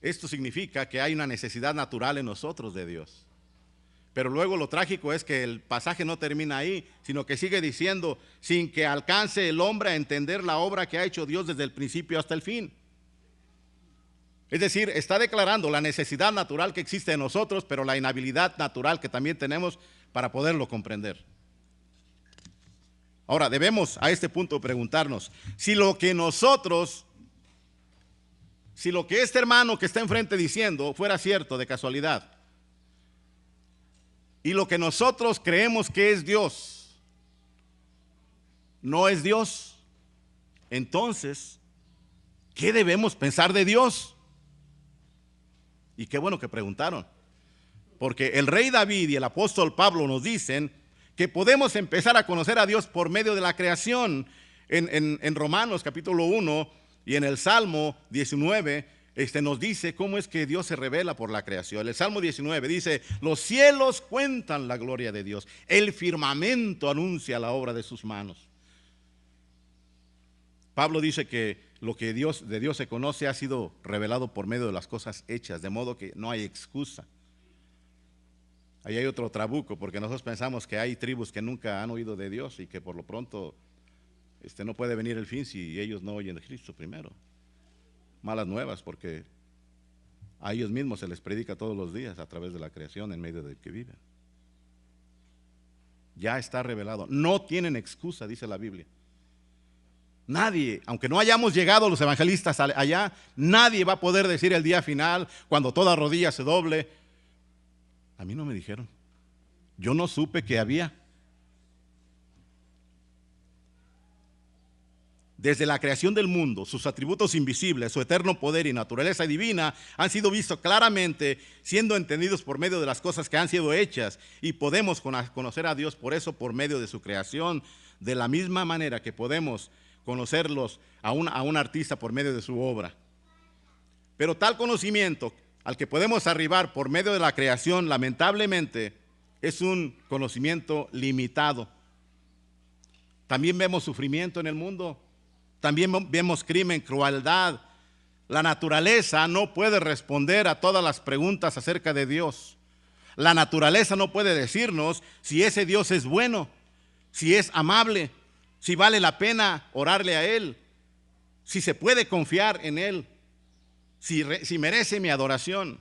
Esto significa que hay una necesidad natural en nosotros de Dios. Pero luego lo trágico es que el pasaje no termina ahí, sino que sigue diciendo, sin que alcance el hombre a entender la obra que ha hecho Dios desde el principio hasta el fin. Es decir, está declarando la necesidad natural que existe en nosotros, pero la inhabilidad natural que también tenemos para poderlo comprender. Ahora, debemos a este punto preguntarnos, si lo que este hermano que está enfrente diciendo fuera cierto de casualidad, y lo que nosotros creemos que es Dios, no es Dios, entonces, ¿qué debemos pensar de Dios? Y qué bueno que preguntaron, porque el rey David y el apóstol Pablo nos dicen que podemos empezar a conocer a Dios por medio de la creación. En Romanos capítulo 1 y en el Salmo 19 nos dice cómo es que Dios se revela por la creación. El Salmo 19 dice, los cielos cuentan la gloria de Dios, el firmamento anuncia la obra de sus manos. Pablo dice que lo que de Dios se conoce ha sido revelado por medio de las cosas hechas, de modo que no hay excusa. Ahí hay otro trabuco, porque nosotros pensamos que hay tribus que nunca han oído de Dios y que por lo pronto no puede venir el fin si ellos no oyen de Cristo primero. Malas nuevas, porque a ellos mismos se les predica todos los días a través de la creación en medio de que viven. Ya está revelado, no tienen excusa, dice la Biblia. Nadie, aunque no hayamos llegado los evangelistas allá, nadie va a poder decir el día final, cuando toda rodilla se doble, a mí no me dijeron, yo no supe que había. Desde la creación del mundo, sus atributos invisibles, su eterno poder y naturaleza divina han sido vistos claramente, siendo entendidos por medio de las cosas que han sido hechas, y podemos conocer a Dios por eso, por medio de su creación, de la misma manera que podemos conocerlos a un artista por medio de su obra. Pero tal conocimiento al que podemos arribar por medio de la creación, lamentablemente, es un conocimiento limitado. También vemos sufrimiento en el mundo, también vemos crimen, crueldad. La naturaleza no puede responder a todas las preguntas acerca de Dios. La naturaleza no puede decirnos si ese Dios es bueno, si es amable, si vale la pena orarle a Él, si se puede confiar en Él, si merece mi adoración.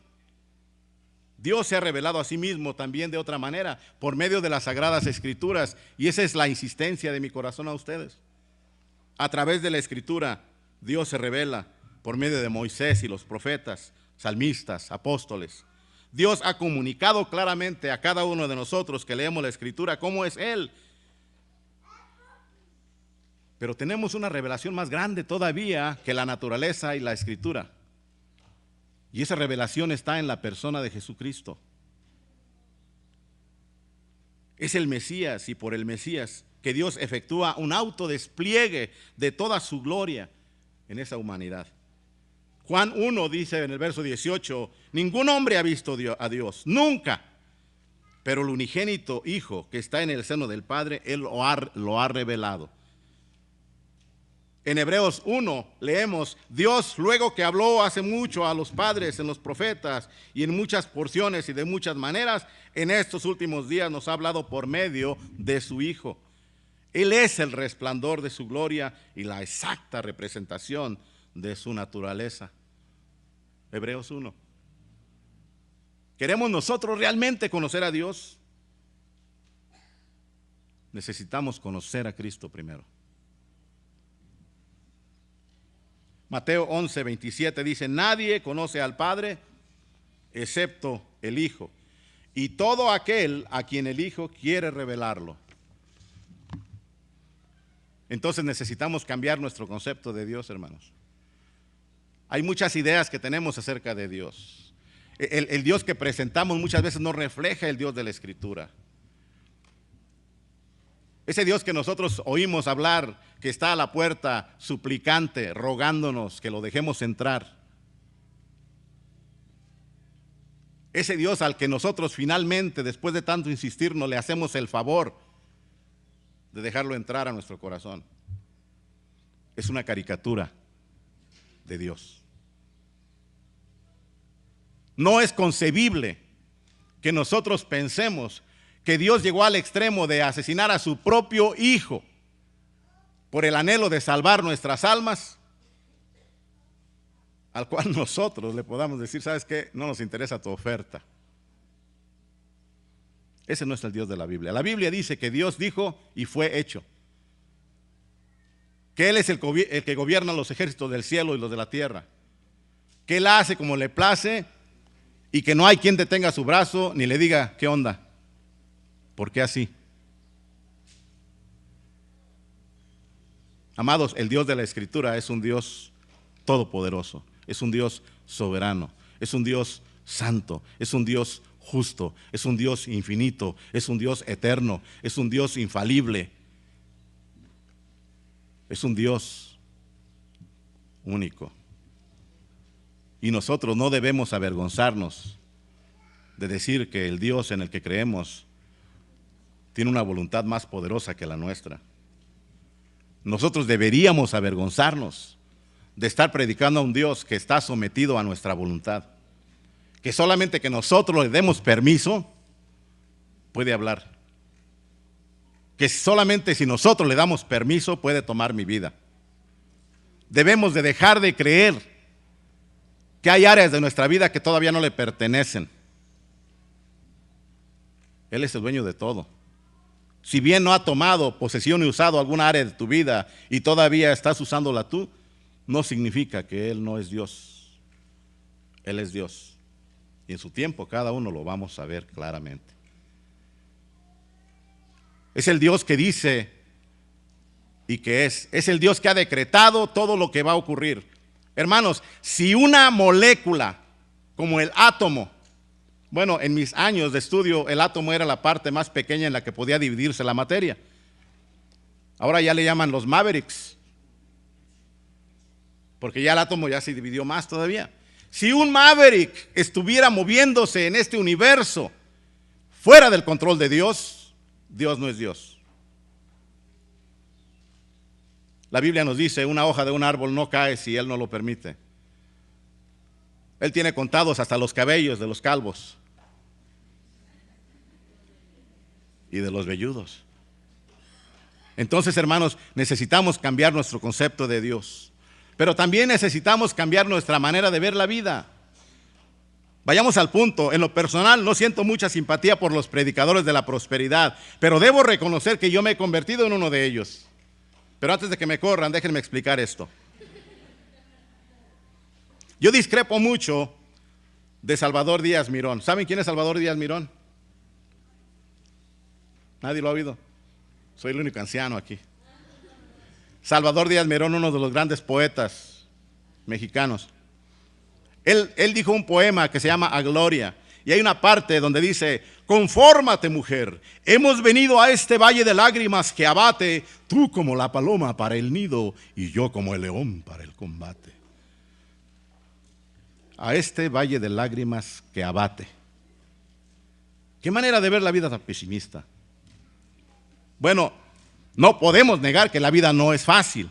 Dios se ha revelado a sí mismo también de otra manera, por medio de las Sagradas Escrituras, y esa es la insistencia de mi corazón a ustedes. A través de la Escritura, Dios se revela por medio de Moisés y los profetas, salmistas, apóstoles. Dios ha comunicado claramente a cada uno de nosotros que leemos la Escritura cómo es Él. Pero tenemos una revelación más grande todavía que la naturaleza y la Escritura. Y esa revelación está en la persona de Jesucristo. Es el Mesías, y por el Mesías que Dios efectúa un autodespliegue de toda su gloria en esa humanidad. Juan 1 dice en el verso 18, ningún hombre ha visto a Dios, nunca. Pero el unigénito Hijo que está en el seno del Padre, Él lo ha revelado. En Hebreos 1 leemos, Dios luego que habló hace mucho a los padres en los profetas y en muchas porciones y de muchas maneras, en estos últimos días nos ha hablado por medio de su Hijo. Él es el resplandor de su gloria y la exacta representación de su naturaleza. Hebreos 1. ¿Queremos nosotros realmente conocer a Dios? Necesitamos conocer a Cristo primero. Mateo 11, 27 dice, nadie conoce al Padre excepto el Hijo, y todo aquel a quien el Hijo quiere revelarlo. Entonces necesitamos cambiar nuestro concepto de Dios, hermanos. Hay muchas ideas que tenemos acerca de Dios. El Dios que presentamos muchas veces no refleja el Dios de la Escritura. Ese Dios que nosotros oímos hablar, que está a la puerta suplicante, rogándonos que lo dejemos entrar. Ese Dios al que nosotros finalmente, después de tanto insistirnos, le hacemos el favor de dejarlo entrar a nuestro corazón. Es una caricatura de Dios. No es concebible que nosotros pensemos que Dios llegó al extremo de asesinar a su propio Hijo por el anhelo de salvar nuestras almas, al cual nosotros le podamos decir, ¿sabes qué? No nos interesa tu oferta. Ese no es el Dios de la Biblia. La Biblia dice que Dios dijo y fue hecho. Que Él es el que gobierna los ejércitos del cielo y los de la tierra. Que Él hace como le place y que no hay quien detenga su brazo ni le diga, ¿qué onda? ¿Por qué así? Amados, el Dios de la Escritura es un Dios todopoderoso, es un Dios soberano, es un Dios santo, es un Dios justo, es un Dios infinito, es un Dios eterno, es un Dios infalible, es un Dios único. Y nosotros no debemos avergonzarnos de decir que el Dios en el que creemos tiene una voluntad más poderosa que la nuestra. Nosotros deberíamos avergonzarnos de estar predicando a un Dios que está sometido a nuestra voluntad, que solamente que nosotros le demos permiso puede hablar, que solamente si nosotros le damos permiso puede tomar mi vida. Debemos de dejar de creer que hay áreas de nuestra vida que todavía no le pertenecen. Él es el dueño de todo. Si bien no ha tomado posesión y usado alguna área de tu vida y todavía estás usándola tú, no significa que Él no es Dios. Él es Dios. Y en su tiempo cada uno lo vamos a ver claramente. Es el Dios que dice y que es el Dios que ha decretado todo lo que va a ocurrir. Hermanos, si una molécula como el átomo, bueno, en mis años de estudio, el átomo era la parte más pequeña en la que podía dividirse la materia. Ahora ya le llaman los Mavericks, porque ya el átomo ya se dividió más todavía. Si un Maverick estuviera moviéndose en este universo fuera del control de Dios, Dios no es Dios. La Biblia nos dice, una hoja de un árbol no cae si Él no lo permite. Él tiene contados hasta los cabellos de los calvos y de los velludos. Entonces, hermanos, necesitamos cambiar nuestro concepto de Dios, pero también necesitamos cambiar nuestra manera de ver la vida. Vayamos al punto. En lo personal no siento mucha simpatía por los predicadores de la prosperidad, pero debo reconocer que yo me he convertido en uno de ellos. Pero antes de que me corran, déjenme explicar esto. Yo discrepo mucho de Salvador Díaz Mirón. ¿Saben quién es Salvador Díaz Mirón? ¿Nadie lo ha oído? Soy el único anciano aquí. Salvador Díaz Mirón, uno de los grandes poetas mexicanos. Él dijo un poema que se llama A Gloria. Y hay una parte donde dice, confórmate mujer, hemos venido a este valle de lágrimas que abate, tú como la paloma para el nido y yo como el león para el combate. a este valle de lágrimas que abate. ¿Qué manera de ver la vida tan pesimista? Bueno, no podemos negar que la vida no es fácil.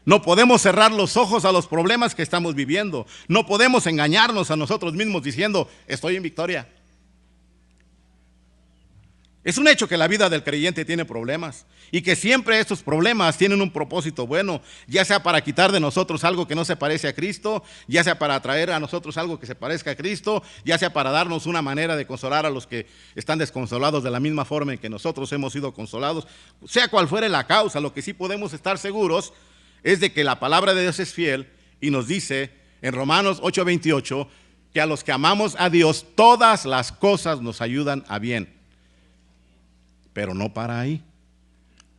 No podemos cerrar los ojos a los problemas que estamos viviendo. No podemos engañarnos a nosotros mismos diciendo, estoy en victoria. Es un hecho que la vida del creyente tiene problemas y que siempre estos problemas tienen un propósito bueno, ya sea para quitar de nosotros algo que no se parece a Cristo, ya sea para atraer a nosotros algo que se parezca a Cristo, ya sea para darnos una manera de consolar a los que están desconsolados de la misma forma en que nosotros hemos sido consolados. Sea cual fuere la causa, lo que sí podemos estar seguros es de que la palabra de Dios es fiel y nos dice en Romanos 8:28 que a los que amamos a Dios todas las cosas nos ayudan a bien. Pero no para ahí.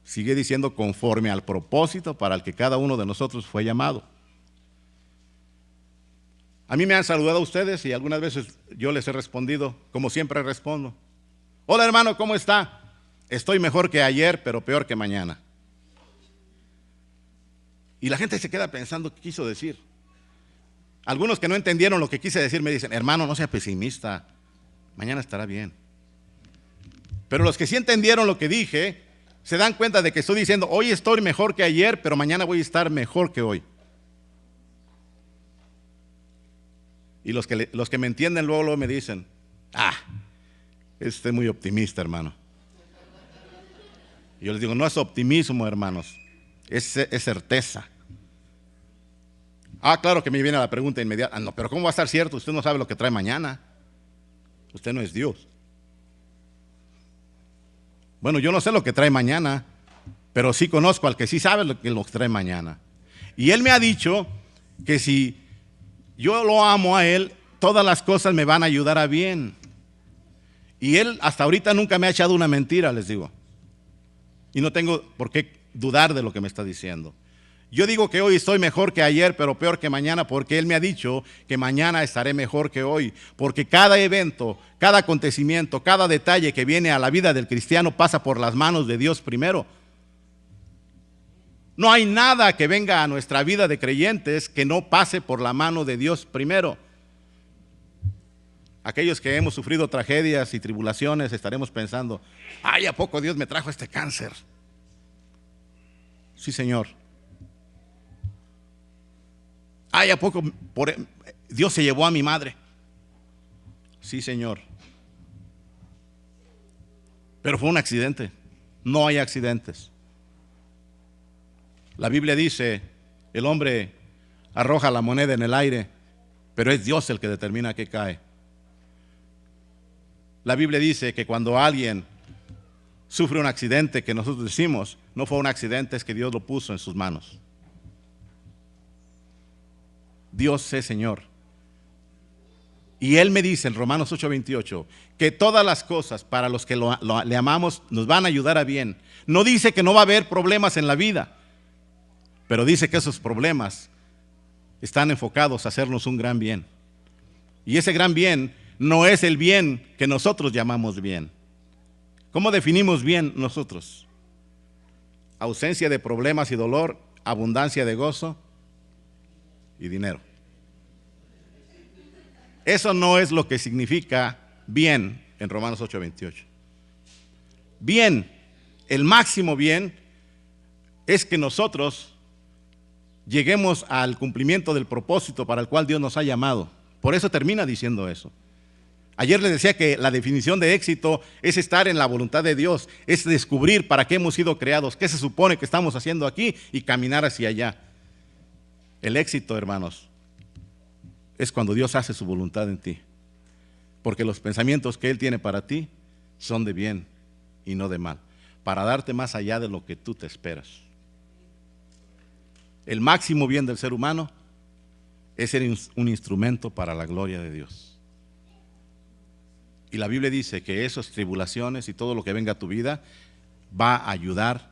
Sigue diciendo conforme al propósito para el que cada uno de nosotros fue llamado. A mí me han saludado ustedes y algunas veces yo les he respondido, como siempre respondo. Hola hermano, ¿cómo está? Estoy mejor que ayer, pero peor que mañana. Y la gente se queda pensando qué quiso decir. Algunos que no entendieron lo que quise decir me dicen, hermano, no sea pesimista, mañana estará bien. Pero los que sí entendieron lo que dije, se dan cuenta de que estoy diciendo, hoy estoy mejor que ayer, pero mañana voy a estar mejor que hoy. Y los que me entienden luego me dicen, este es muy optimista, hermano. Y yo les digo, no es optimismo, hermanos, es certeza. Claro que me viene la pregunta inmediata, no, pero ¿cómo va a estar cierto? Usted no sabe lo que trae mañana. Usted no es Dios. Bueno, yo no sé lo que trae mañana, pero sí conozco al que sí sabe lo que trae mañana. Y él me ha dicho que si yo lo amo a él, todas las cosas me van a ayudar a bien. Y él hasta ahorita nunca me ha echado una mentira, les digo. Y no tengo por qué dudar de lo que me está diciendo. Yo digo que hoy estoy mejor que ayer, pero peor que mañana, porque él me ha dicho que mañana estaré mejor que hoy. Porque cada evento, cada acontecimiento, cada detalle que viene a la vida del cristiano pasa por las manos de Dios primero. No hay nada que venga a nuestra vida de creyentes que no pase por la mano de Dios primero. Aquellos que hemos sufrido tragedias y tribulaciones estaremos pensando, ¿a poco Dios me trajo este cáncer? Sí, Señor. ¿A poco Dios se llevó a mi madre? Sí, Señor. Pero fue un accidente. No hay accidentes. La Biblia dice, el hombre arroja la moneda en el aire, pero es Dios el que determina qué cae. La Biblia dice que cuando alguien sufre un accidente, que nosotros decimos, no fue un accidente, es que Dios lo puso en sus manos. Dios es Señor. Y Él me dice en Romanos 8:28 que todas las cosas para los que le amamos nos van a ayudar a bien. No dice que no va a haber problemas en la vida, pero dice que esos problemas están enfocados a hacernos un gran bien. Y ese gran bien no es el bien que nosotros llamamos bien. ¿Cómo definimos bien nosotros? Ausencia de problemas y dolor, abundancia de gozo y dinero. Eso no es lo que significa bien en Romanos 8:28. Bien, el máximo bien es que nosotros lleguemos al cumplimiento del propósito para el cual Dios nos ha llamado. Por eso termina diciendo eso. Ayer les decía que la definición de éxito es estar en la voluntad de Dios, es descubrir para qué hemos sido creados, qué se supone que estamos haciendo aquí y caminar hacia allá. El éxito, hermanos, es cuando Dios hace su voluntad en ti, porque los pensamientos que Él tiene para ti son de bien y no de mal, para darte más allá de lo que tú te esperas. El máximo bien del ser humano es ser un instrumento para la gloria de Dios. Y la Biblia dice que esas tribulaciones y todo lo que venga a tu vida va a ayudar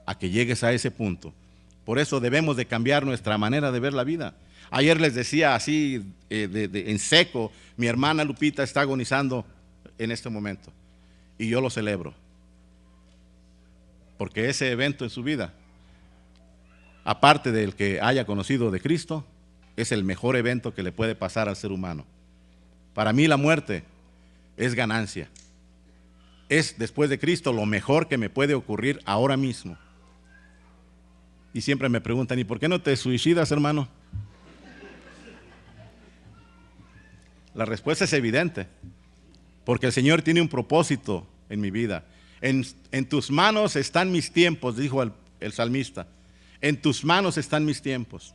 a que llegues a ese punto. Por eso debemos de cambiar nuestra manera de ver la vida. Ayer les decía así en seco, mi hermana Lupita está agonizando en este momento y yo lo celebro. Porque ese evento en su vida, aparte del que haya conocido de Cristo, es el mejor evento que le puede pasar al ser humano. Para mí la muerte es ganancia. Es, después de Cristo, lo mejor que me puede ocurrir ahora mismo. Y siempre me preguntan, ¿y por qué no te suicidas, hermano? La respuesta es evidente, porque el Señor tiene un propósito en mi vida. En tus manos están mis tiempos, dijo el salmista. En tus manos están mis tiempos.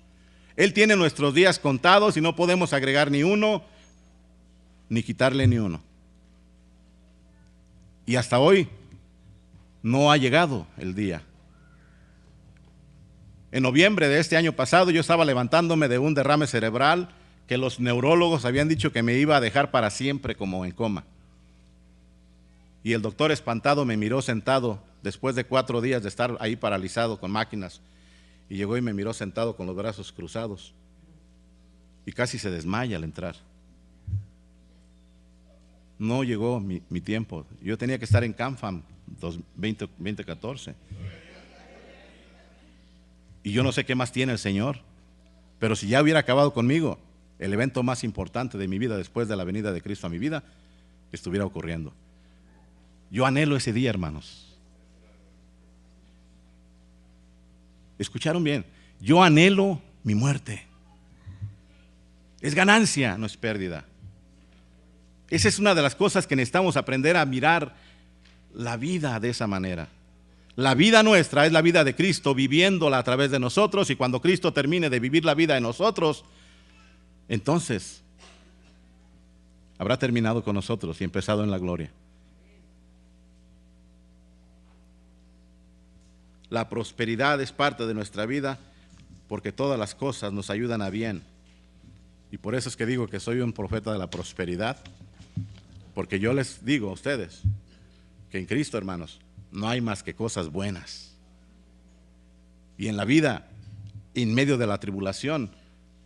Él tiene nuestros días contados y no podemos agregar ni uno, ni quitarle ni uno. Y hasta hoy no ha llegado el día. En noviembre de este año pasado yo estaba levantándome de un derrame cerebral que los neurólogos habían dicho que me iba a dejar para siempre como en coma. Y el doctor espantado me miró sentado después de 4 días de estar ahí paralizado con máquinas. Y llegó y me miró sentado con los brazos cruzados. Y casi se desmaya al entrar. No llegó mi tiempo. Yo tenía que estar en CanFam 2014. Y yo no sé qué más tiene el Señor. Pero si ya hubiera acabado conmigo, el evento más importante de mi vida después de la venida de Cristo a mi vida estuviera ocurriendo. Yo anhelo ese día, hermanos. ¿Escucharon bien? Yo anhelo mi muerte. Es ganancia, no es pérdida. Esa es una de las cosas que necesitamos aprender a mirar la vida de esa manera. La vida nuestra es la vida de Cristo viviéndola a través de nosotros, y cuando Cristo termine de vivir la vida en nosotros, entonces habrá terminado con nosotros y empezado en la gloria. La prosperidad es parte de nuestra vida porque todas las cosas nos ayudan a bien. Y por eso es que digo que soy un profeta de la prosperidad, porque yo les digo a ustedes que en Cristo, hermanos, no hay más que cosas buenas. Y en la vida, en medio de la tribulación,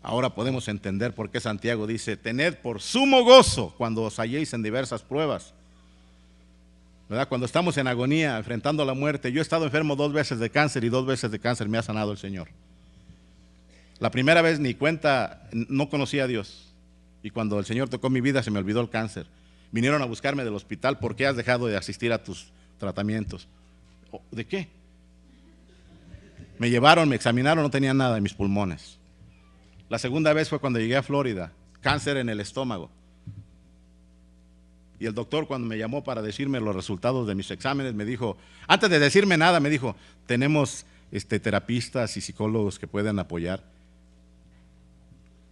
ahora podemos entender por qué Santiago dice: tened por sumo gozo cuando os halléis en diversas pruebas. ¿Verdad? Cuando estamos en agonía, enfrentando la muerte. Yo he estado enfermo 2 veces de cáncer y 2 veces de cáncer me ha sanado el Señor. La primera vez ni cuenta, no conocía a Dios. Y cuando el Señor tocó mi vida se me olvidó el cáncer. Vinieron a buscarme del hospital: ¿por qué has dejado de asistir a tus tratamientos? ¿De qué? Me llevaron, me examinaron, no tenía nada en mis pulmones. La segunda vez fue cuando llegué a Florida, cáncer en el estómago. Y el doctor, cuando me llamó para decirme los resultados de mis exámenes, me dijo, antes de decirme nada, me dijo: tenemos terapistas y psicólogos que pueden apoyar.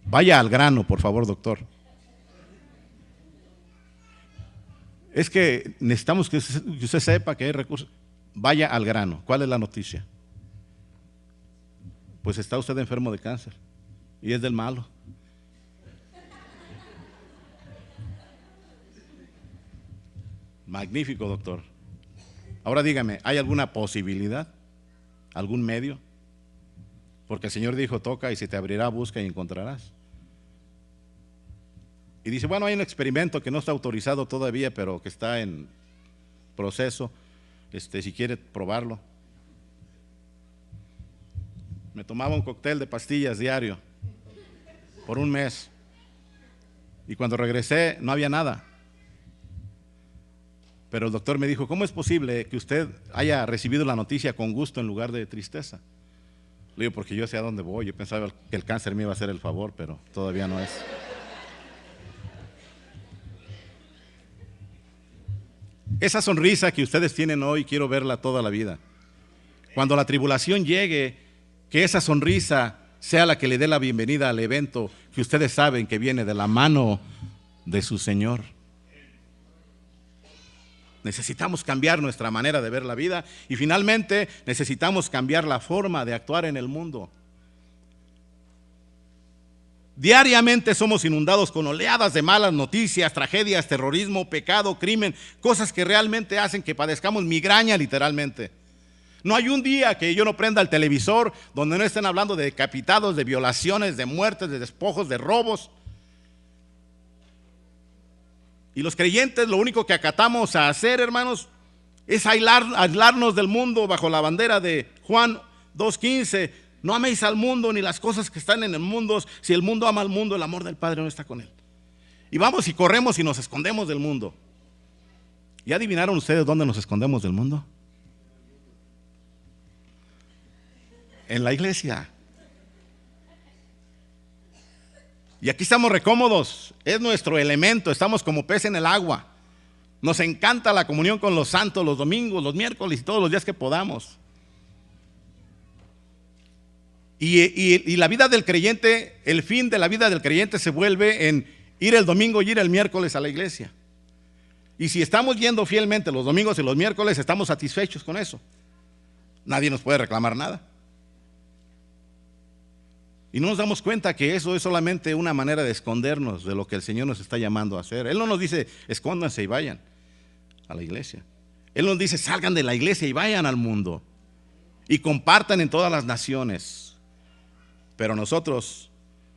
Vaya al grano, por favor, doctor. Es que necesitamos que usted sepa que hay recursos. Vaya al grano. ¿Cuál es la noticia? Pues está usted enfermo de cáncer y es del malo. Magnífico, doctor. Ahora dígame, ¿hay alguna posibilidad? ¿Algún medio? Porque el Señor dijo: toca y se te abrirá, busca y encontrarás. Y dice: bueno, hay un experimento que no está autorizado todavía, pero que está en proceso, si quiere probarlo. Me tomaba un cóctel de pastillas diario por 1 mes. Y cuando regresé no había nada. Pero el doctor me dijo: ¿cómo es posible que usted haya recibido la noticia con gusto en lugar de tristeza? Le digo: porque yo sé a dónde voy. Yo pensaba que el cáncer me iba a hacer el favor, pero todavía no es. Esa sonrisa que ustedes tienen hoy, quiero verla toda la vida. Cuando la tribulación llegue, que esa sonrisa sea la que le dé la bienvenida al evento que ustedes saben que viene de la mano de su Señor. Necesitamos cambiar nuestra manera de ver la vida y finalmente necesitamos cambiar la forma de actuar en el mundo. Diariamente somos inundados con oleadas de malas noticias, tragedias, terrorismo, pecado, crimen, cosas que realmente hacen que padezcamos migraña literalmente. No hay un día que yo no prenda el televisor donde no estén hablando de decapitados, de violaciones, de muertes, de despojos, de robos. Y los creyentes lo único que acatamos a hacer, hermanos, es aislarnos del mundo bajo la bandera de Juan 2:15. No améis al mundo ni las cosas que están en el mundo. Si el mundo ama al mundo, el amor del Padre no está con él. Y vamos y corremos y nos escondemos del mundo. ¿Ya adivinaron ustedes dónde nos escondemos del mundo? En la iglesia. Y aquí estamos recómodos, es nuestro elemento, estamos como pez en el agua. Nos encanta la comunión con los santos los domingos, los miércoles y todos los días que podamos. Y la vida del creyente, el fin de la vida del creyente se vuelve en ir el domingo y ir el miércoles a la iglesia. Y si estamos yendo fielmente los domingos y los miércoles, estamos satisfechos con eso. Nadie nos puede reclamar nada. Y no nos damos cuenta que eso es solamente una manera de escondernos de lo que el Señor nos está llamando a hacer. Él no nos dice, escóndanse y vayan a la iglesia. Él nos dice, salgan de la iglesia y vayan al mundo. Y compartan en todas las naciones. Pero nosotros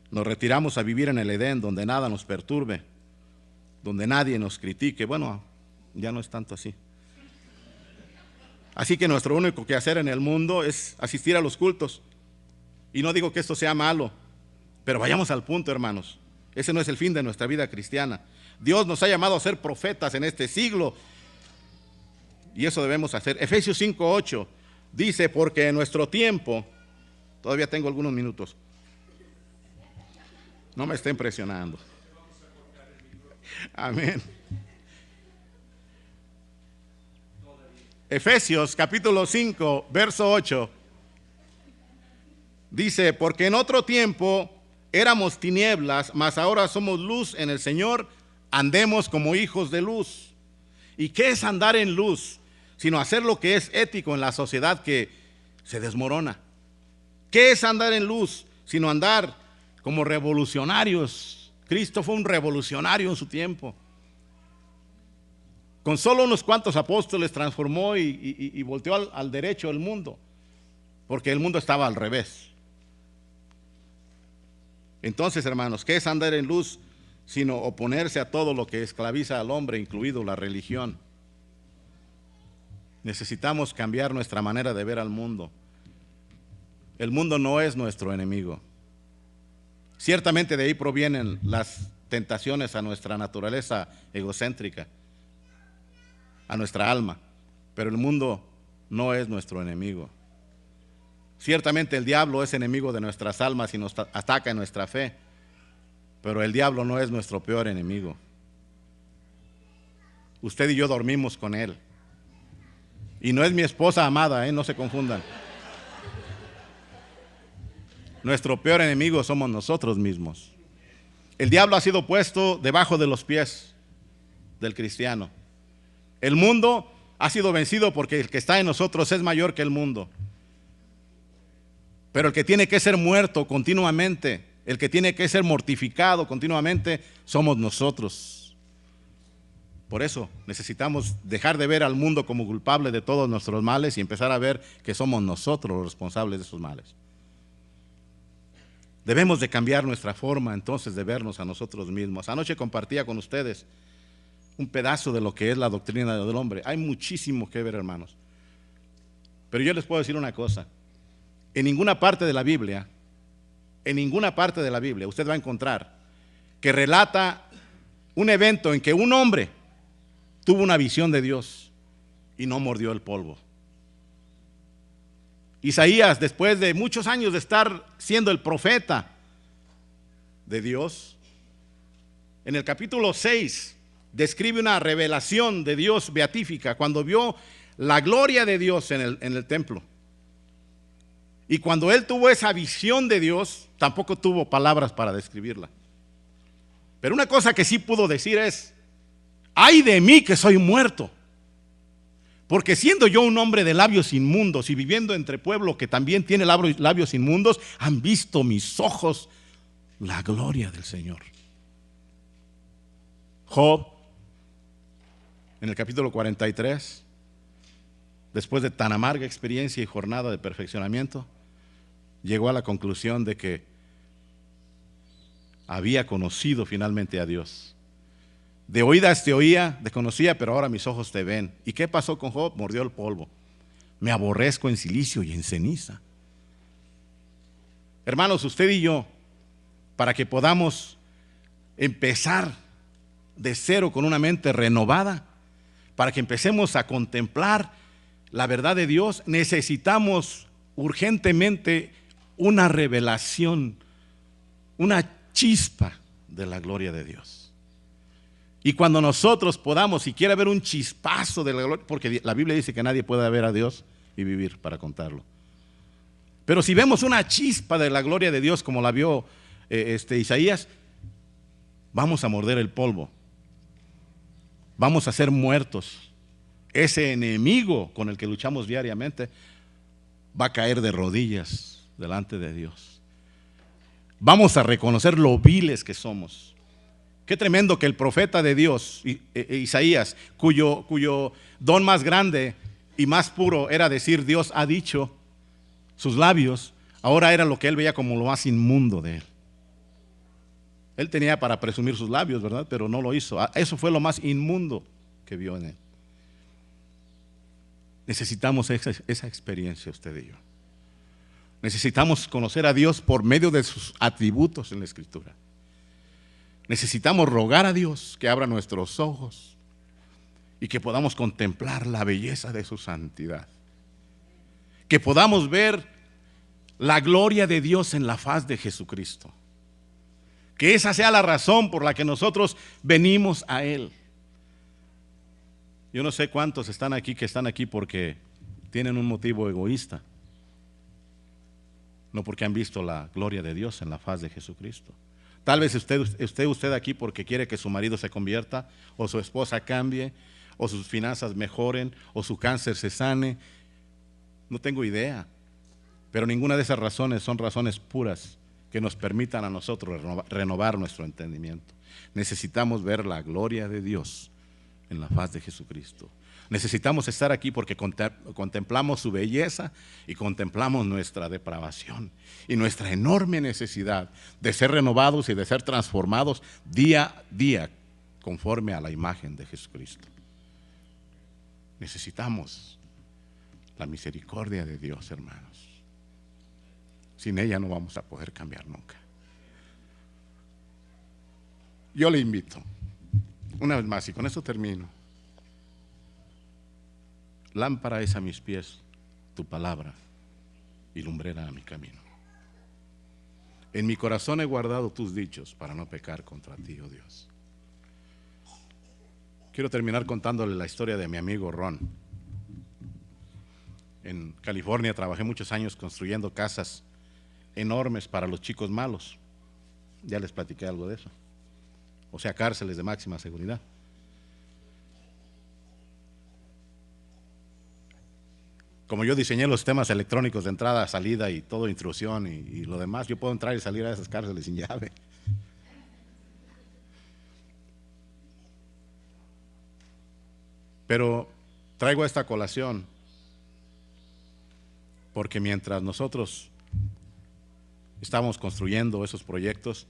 nos retiramos a vivir en el Edén, donde nada nos perturbe, donde nadie nos critique. Bueno, ya no es tanto así. Así que nuestro único quehacer en el mundo es asistir a los cultos. Y no digo que esto sea malo, pero vayamos al punto, hermanos. Ese no es el fin de nuestra vida cristiana. Dios nos ha llamado a ser profetas en este siglo, y eso debemos hacer. Efesios 5:8 dice, porque en nuestro tiempo, todavía tengo algunos minutos, no me estén presionando. Amén. Efesios capítulo 5, verso 8. Dice, porque en otro tiempo éramos tinieblas, mas ahora somos luz en el Señor, andemos como hijos de luz. ¿Y qué es andar en luz? Sino hacer lo que es ético en la sociedad que se desmorona. ¿Qué es andar en luz? Sino andar como revolucionarios. Cristo fue un revolucionario en su tiempo. Con solo unos cuantos apóstoles transformó y volteó al derecho el mundo, porque el mundo estaba al revés. Entonces, hermanos, ¿qué es andar en luz? Sino oponerse a todo lo que esclaviza al hombre, incluido la religión. Necesitamos cambiar nuestra manera de ver al mundo. El mundo no es nuestro enemigo. Ciertamente de ahí provienen las tentaciones a nuestra naturaleza egocéntrica, a nuestra alma, pero el mundo no es nuestro enemigo. Ciertamente el diablo es enemigo de nuestras almas y nos ataca en nuestra fe, pero el diablo no es nuestro peor enemigo. Usted y yo dormimos con él. Y no es mi esposa amada, no se confundan. Nuestro peor enemigo somos nosotros mismos. El diablo ha sido puesto debajo de los pies del cristiano. El mundo ha sido vencido porque el que está en nosotros es mayor que el mundo. Pero el que tiene que ser muerto continuamente, el que tiene que ser mortificado continuamente, somos nosotros. Por eso necesitamos dejar de ver al mundo como culpable de todos nuestros males y empezar a ver que somos nosotros los responsables de esos males. Debemos de cambiar nuestra forma entonces de vernos a nosotros mismos. Anoche compartía con ustedes un pedazo de lo que es la doctrina del hombre. Hay muchísimo que ver, hermanos. Pero yo les puedo decir una cosa. En ninguna parte de la Biblia, usted va a encontrar que relata un evento en que un hombre tuvo una visión de Dios y no mordió el polvo. Isaías, después de muchos años de estar siendo el profeta de Dios, en el capítulo 6 describe una revelación de Dios beatífica cuando vio la gloria de Dios en el templo. Y cuando él tuvo esa visión de Dios, tampoco tuvo palabras para describirla. Pero una cosa que sí pudo decir es, ¡ay de mí que soy muerto! Porque siendo yo un hombre de labios inmundos y viviendo entre pueblo que también tiene labios inmundos, han visto mis ojos la gloria del Señor. Job, en el capítulo 43, después de tan amarga experiencia y jornada de perfeccionamiento, llegó a la conclusión de que había conocido finalmente a Dios. De oídas te oía, te conocía, pero ahora mis ojos te ven. ¿Y qué pasó con Job? Mordió el polvo. Me aborrezco en silicio y en ceniza. Hermanos, usted y yo, para que podamos empezar de cero con una mente renovada, para que empecemos a contemplar la verdad de Dios, necesitamos urgentemente una revelación, una chispa de la gloria de Dios. Y cuando nosotros podamos, si quiere haber un chispazo de la gloria, porque la Biblia dice que nadie puede ver a Dios y vivir para contarlo. Pero si vemos una chispa de la gloria de Dios como la vio Isaías, vamos a morder el polvo. Vamos a ser muertos. Ese enemigo con el que luchamos diariamente va a caer de rodillas delante de Dios. Vamos a reconocer lo viles que somos. Qué tremendo que el profeta de Dios, Isaías, cuyo don más grande y más puro era decir Dios ha dicho, sus labios, ahora era lo que él veía como lo más inmundo de él. Él tenía para presumir sus labios, ¿verdad? Pero no lo hizo. Eso fue lo más inmundo que vio en él. Necesitamos esa experiencia, usted y yo. Necesitamos conocer a Dios por medio de sus atributos en la Escritura. Necesitamos rogar a Dios que abra nuestros ojos y que podamos contemplar la belleza de su santidad. Que podamos ver la gloria de Dios en la faz de Jesucristo. Que esa sea la razón por la que nosotros venimos a Él. Yo no sé cuántos están aquí que están aquí porque tienen un motivo egoísta. No porque han visto la gloria de Dios en la faz de Jesucristo. Tal vez usted aquí porque quiere que su marido se convierta, o su esposa cambie, o sus finanzas mejoren, o su cáncer se sane. No tengo idea. Pero ninguna de esas razones son razones puras que nos permitan a nosotros renovar nuestro entendimiento. Necesitamos ver la gloria de Dios en la faz de Jesucristo. Necesitamos estar aquí porque contemplamos su belleza y contemplamos nuestra depravación y nuestra enorme necesidad de ser renovados y de ser transformados día a día conforme a la imagen de Jesucristo. Necesitamos la misericordia de Dios, hermanos. Sin ella no vamos a poder cambiar nunca. Yo le invito, una vez más, y con esto termino. Lámpara es a mis pies tu palabra y lumbrera a mi camino. En mi corazón he guardado tus dichos para no pecar contra ti, oh Dios. Quiero terminar contándole la historia de mi amigo Ron. En California trabajé muchos años construyendo casas enormes para los chicos malos. Ya les platiqué algo de eso. O sea, cárceles de máxima seguridad. Como yo diseñé los sistemas electrónicos de entrada, salida y todo, intrusión y lo demás, yo puedo entrar y salir a esas cárceles sin llave. Pero traigo esta colación porque mientras nosotros estábamos construyendo esos proyectos,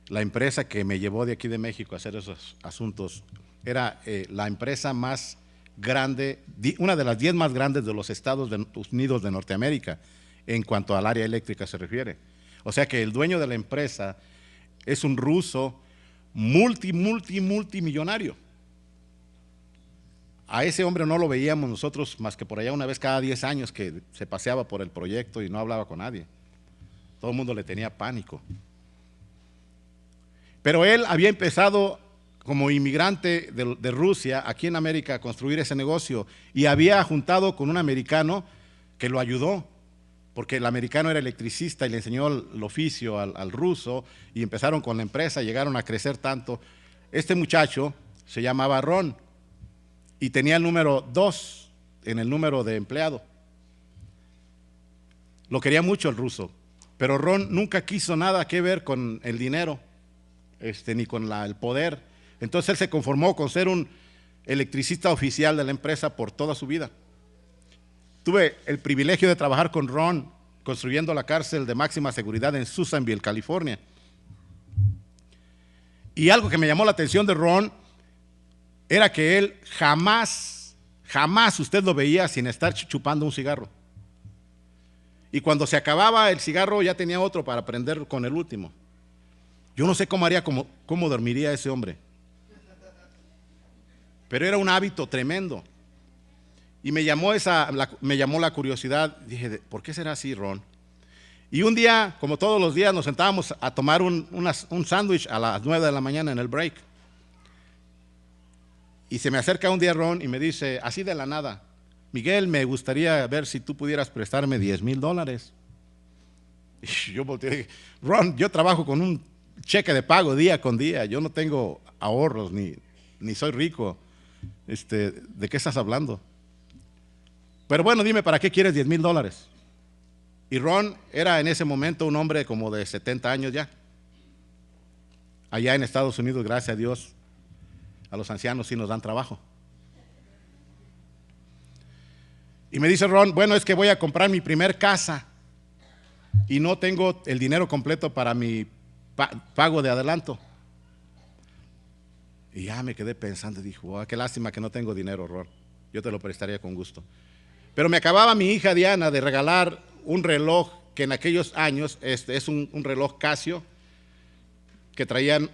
la empresa que me llevó de aquí de México a hacer esos asuntos era la empresa más grande, una de las 10 más grandes de los Estados Unidos de Norteamérica en cuanto al área eléctrica se refiere. O sea que el dueño de la empresa es un ruso multimillonario. A ese hombre no lo veíamos nosotros más que por allá una vez cada 10 años que se paseaba por el proyecto y no hablaba con nadie. Todo el mundo le tenía pánico. Pero él había empezado como inmigrante de Rusia aquí en América a construir ese negocio y había juntado con un americano que lo ayudó, porque el americano era electricista y le enseñó el oficio al ruso y empezaron con la empresa, llegaron a crecer tanto. Este muchacho se llamaba Ron y tenía el número 2 en el número de empleado. Lo quería mucho el ruso, pero Ron nunca quiso nada que ver con el dinero, ni con el poder. Entonces él se conformó con ser un electricista oficial de la empresa por toda su vida. Tuve el privilegio de trabajar con Ron construyendo la cárcel de máxima seguridad en Susanville, California. Y algo que me llamó la atención de Ron era que él jamás usted lo veía sin estar chupando un cigarro. Y cuando se acababa el cigarro ya tenía otro para prender con el último. Yo no sé cómo haría, cómo dormiría ese hombre. Pero era un hábito tremendo. Y me llamó la curiosidad. Dije, ¿por qué será así, Ron? Y un día, como todos los días, nos sentábamos a tomar un sándwich a las 9 de la mañana en el break. Y se me acerca un día Ron y me dice, así de la nada, Miguel, me gustaría ver si tú pudieras prestarme $10,000. Y yo volteé y dije, Ron, yo trabajo con un cheque de pago día con día, yo no tengo ahorros ni soy rico. ¿De qué estás hablando? Pero bueno, dime, ¿para qué quieres $10,000? Y Ron era en ese momento un hombre como de 70 años ya. Allá en Estados Unidos, gracias a Dios, a los ancianos sí nos dan trabajo. Y me dice Ron, bueno, es que voy a comprar mi primer casa y no tengo el dinero completo para mi pago de adelanto. Y ya me quedé pensando y dije, oh, qué lástima que no tengo dinero, Ron. Yo te lo prestaría con gusto. Pero me acababa mi hija Diana de regalar un reloj que en aquellos años es un reloj Casio que traían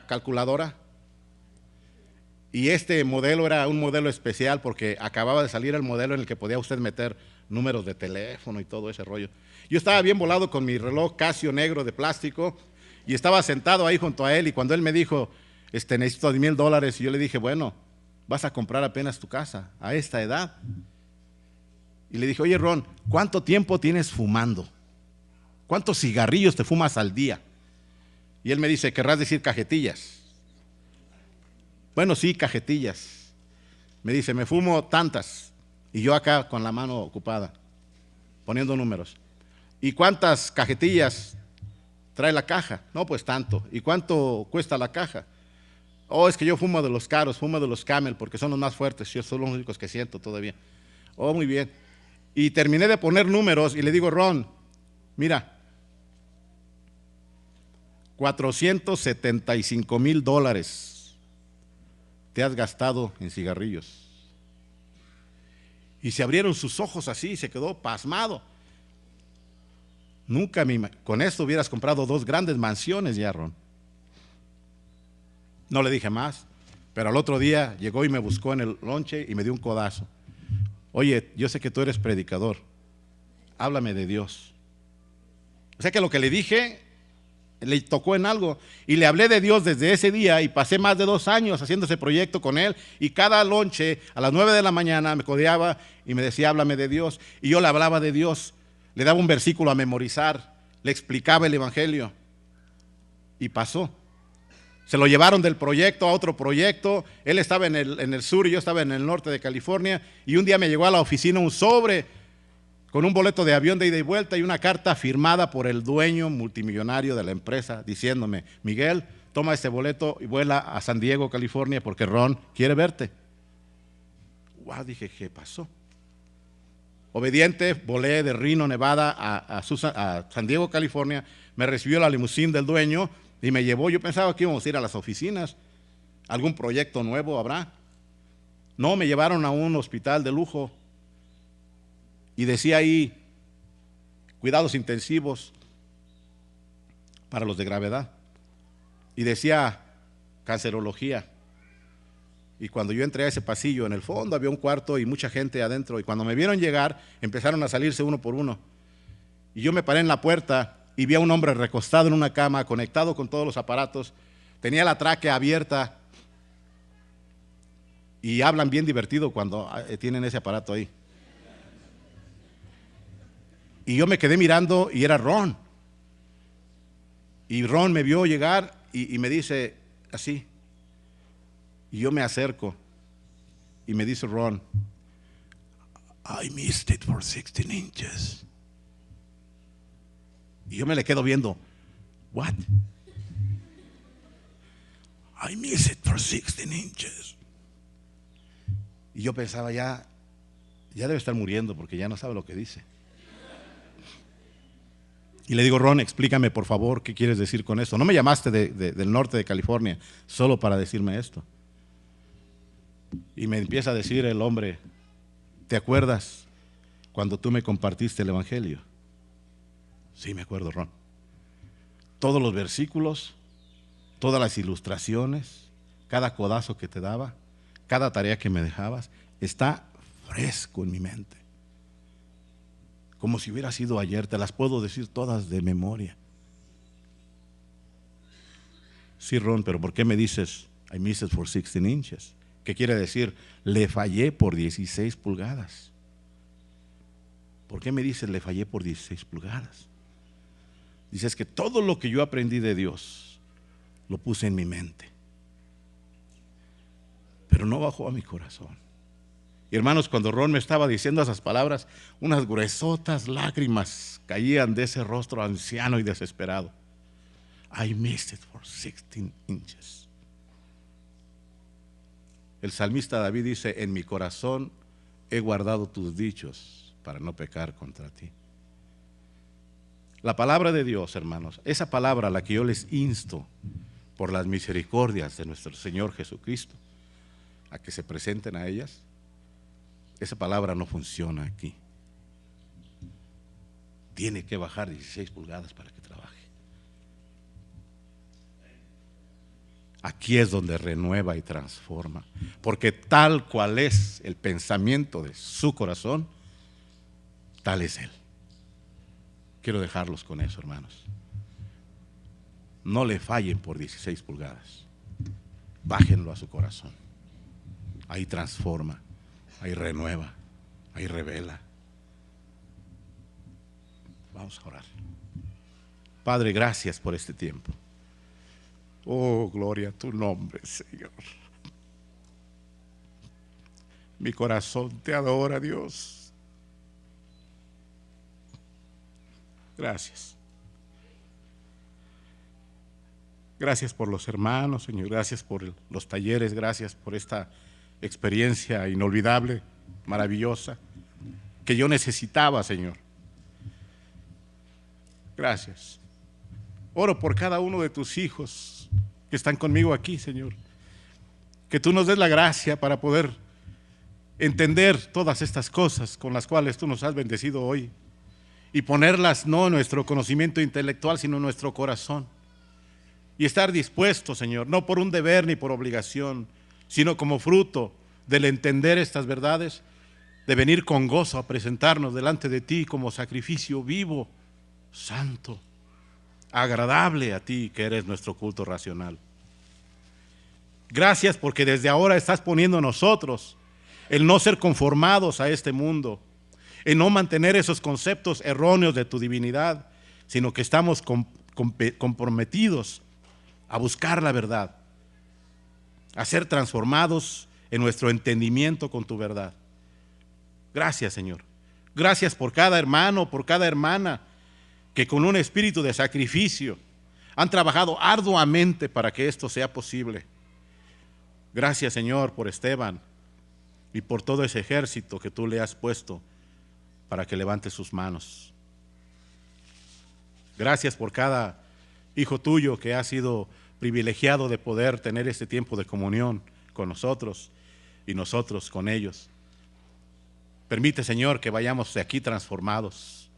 calculadora. Y este modelo era un modelo especial porque acababa de salir el modelo en el que podía usted meter números de teléfono y todo ese rollo. Yo estaba bien volado con mi reloj Casio negro de plástico y estaba sentado ahí junto a él y cuando él me dijo, necesito $10,000, y yo le dije, bueno, vas a comprar apenas tu casa a esta edad. Y le dije, oye Ron, ¿cuánto tiempo tienes fumando? ¿Cuántos cigarrillos te fumas al día? Y él me dice, ¿querrás decir cajetillas? Bueno, sí, cajetillas. Me dice, me fumo tantas. Y yo acá con la mano ocupada, poniendo números. ¿Y cuántas cajetillas trae la caja? No, pues tanto. ¿Y cuánto cuesta la caja? Oh, es que yo fumo de los caros, fumo de los Camel, porque son los más fuertes. Yo son los únicos que siento todavía. Oh, muy bien. Y terminé de poner números y le digo, Ron, mira, $475,000 te has gastado en cigarrillos. Y se abrieron sus ojos así y se quedó pasmado. Nunca con esto hubieras comprado 2 grandes mansiones ya, Ron. No le dije más, pero al otro día llegó y me buscó en el lonche y me dio un codazo. Oye, yo sé que tú eres predicador, háblame de Dios. O sea que lo que le dije le tocó en algo y le hablé de Dios desde ese día y pasé más de 2 años haciendo ese proyecto con él y cada lonche a las 9 de la mañana me codeaba y me decía háblame de Dios y yo le hablaba de Dios, le daba un versículo a memorizar, le explicaba el evangelio y pasó. Se lo llevaron del proyecto a otro proyecto, él estaba en el sur y yo estaba en el norte de California y un día me llegó a la oficina un sobre con un boleto de avión de ida y vuelta y una carta firmada por el dueño multimillonario de la empresa diciéndome, Miguel, toma este boleto y vuela a San Diego, California porque Ron quiere verte. Wow, dije, ¿qué pasó? Obediente, volé de Reno, Nevada a San Diego, California, me recibió la limusín del dueño y me llevó, yo pensaba que íbamos a ir a las oficinas, algún proyecto nuevo habrá. No, me llevaron a un hospital de lujo y decía ahí, cuidados intensivos para los de gravedad. Y decía, cancerología. Y cuando yo entré a ese pasillo, en el fondo había un cuarto y mucha gente adentro. Y cuando me vieron llegar, empezaron a salirse uno por uno. Y yo me paré en la puerta y vi a un hombre recostado en una cama, conectado con todos los aparatos. Tenía la tráquea abierta. Y hablan bien divertido cuando tienen ese aparato ahí. Y yo me quedé mirando y era Ron. Y Ron me vio llegar y me dice así. Y yo me acerco y me dice Ron, I missed it for 16 inches. Y yo me le quedo viendo, what? I missed it for 16 inches. Y yo pensaba, ya debe estar muriendo porque ya no sabe lo que dice. Y le digo, Ron, explícame por favor qué quieres decir con esto. No me llamaste del norte de California solo para decirme esto. Y me empieza a decir el hombre, ¿te acuerdas cuando tú me compartiste el Evangelio. Sí, me acuerdo, Ron. Todos los versículos, todas las ilustraciones, cada codazo que te daba, cada tarea que me dejabas, está fresco en mi mente. Como si hubiera sido ayer, te las puedo decir todas de memoria. Sí, Ron, pero ¿por qué me dices I missed it for 16 inches? ¿Qué quiere decir? Le fallé por 16 pulgadas. ¿Por qué me dices le fallé por 16 pulgadas? Dices que todo lo que yo aprendí de Dios lo puse en mi mente, pero no bajó a mi corazón. Y hermanos, cuando Ron me estaba diciendo esas palabras, unas gruesotas lágrimas caían de ese rostro anciano y desesperado. I missed it for 16 inches. El salmista David dice, en mi corazón he guardado tus dichos para no pecar contra ti. La palabra de Dios, hermanos, esa palabra a la que yo les insto por las misericordias de nuestro Señor Jesucristo, a que se presenten a ellas, esa palabra no funciona aquí. Tiene que bajar 16 pulgadas para que trabaje. Aquí es donde renueva y transforma, porque tal cual es el pensamiento de su corazón, tal es Él. Quiero dejarlos con eso, hermanos. No le fallen por 16 pulgadas. Bájenlo a su corazón. Ahí transforma, ahí renueva, ahí revela. Vamos a orar. Padre, gracias por este tiempo. Oh, gloria a tu nombre, Señor. Mi corazón te adora, Dios. Gracias. Gracias por los hermanos, Señor. Gracias por los talleres. Gracias por esta experiencia inolvidable, maravillosa, que yo necesitaba, Señor. Gracias. Oro por cada uno de tus hijos que están conmigo aquí, Señor. Que tú nos des la gracia para poder entender todas estas cosas con las cuales tú nos has bendecido hoy y ponerlas no en nuestro conocimiento intelectual, sino en nuestro corazón. Y estar dispuestos, Señor, no por un deber ni por obligación, sino como fruto del entender estas verdades, de venir con gozo a presentarnos delante de ti como sacrificio vivo, santo, agradable a ti, que eres nuestro culto racional. Gracias porque desde ahora estás poniendo en nosotros el no ser conformados a este mundo, el no mantener esos conceptos erróneos de tu divinidad, sino que estamos comprometidos a buscar la verdad, a ser transformados en nuestro entendimiento con tu verdad. Gracias, Señor. Gracias por cada hermano, por cada hermana que con un espíritu de sacrificio han trabajado arduamente para que esto sea posible. Gracias, Señor, por Esteban y por todo ese ejército que tú le has puesto para que levante sus manos. Gracias por cada hijo tuyo que ha sido privilegiado de poder tener este tiempo de comunión con nosotros y nosotros con ellos. Permite, Señor, que vayamos de aquí transformados,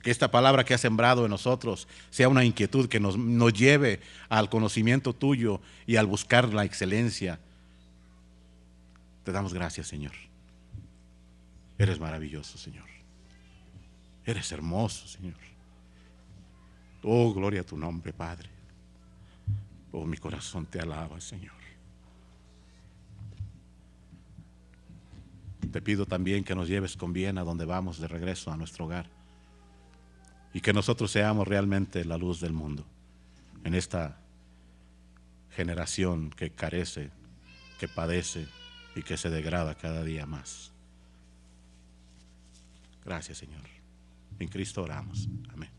que esta palabra que has sembrado en nosotros sea una inquietud que nos lleve al conocimiento tuyo y al buscar la excelencia. Te damos gracias, Señor. Eres maravilloso, Señor. Eres hermoso, Señor. Oh, gloria a tu nombre, Padre. Oh, mi corazón te alaba, Señor. Te pido también que nos lleves con bien a donde vamos de regreso a nuestro hogar y que nosotros seamos realmente la luz del mundo en esta generación que carece, que padece y que se degrada cada día más. Gracias, Señor. En Cristo oramos. Amén.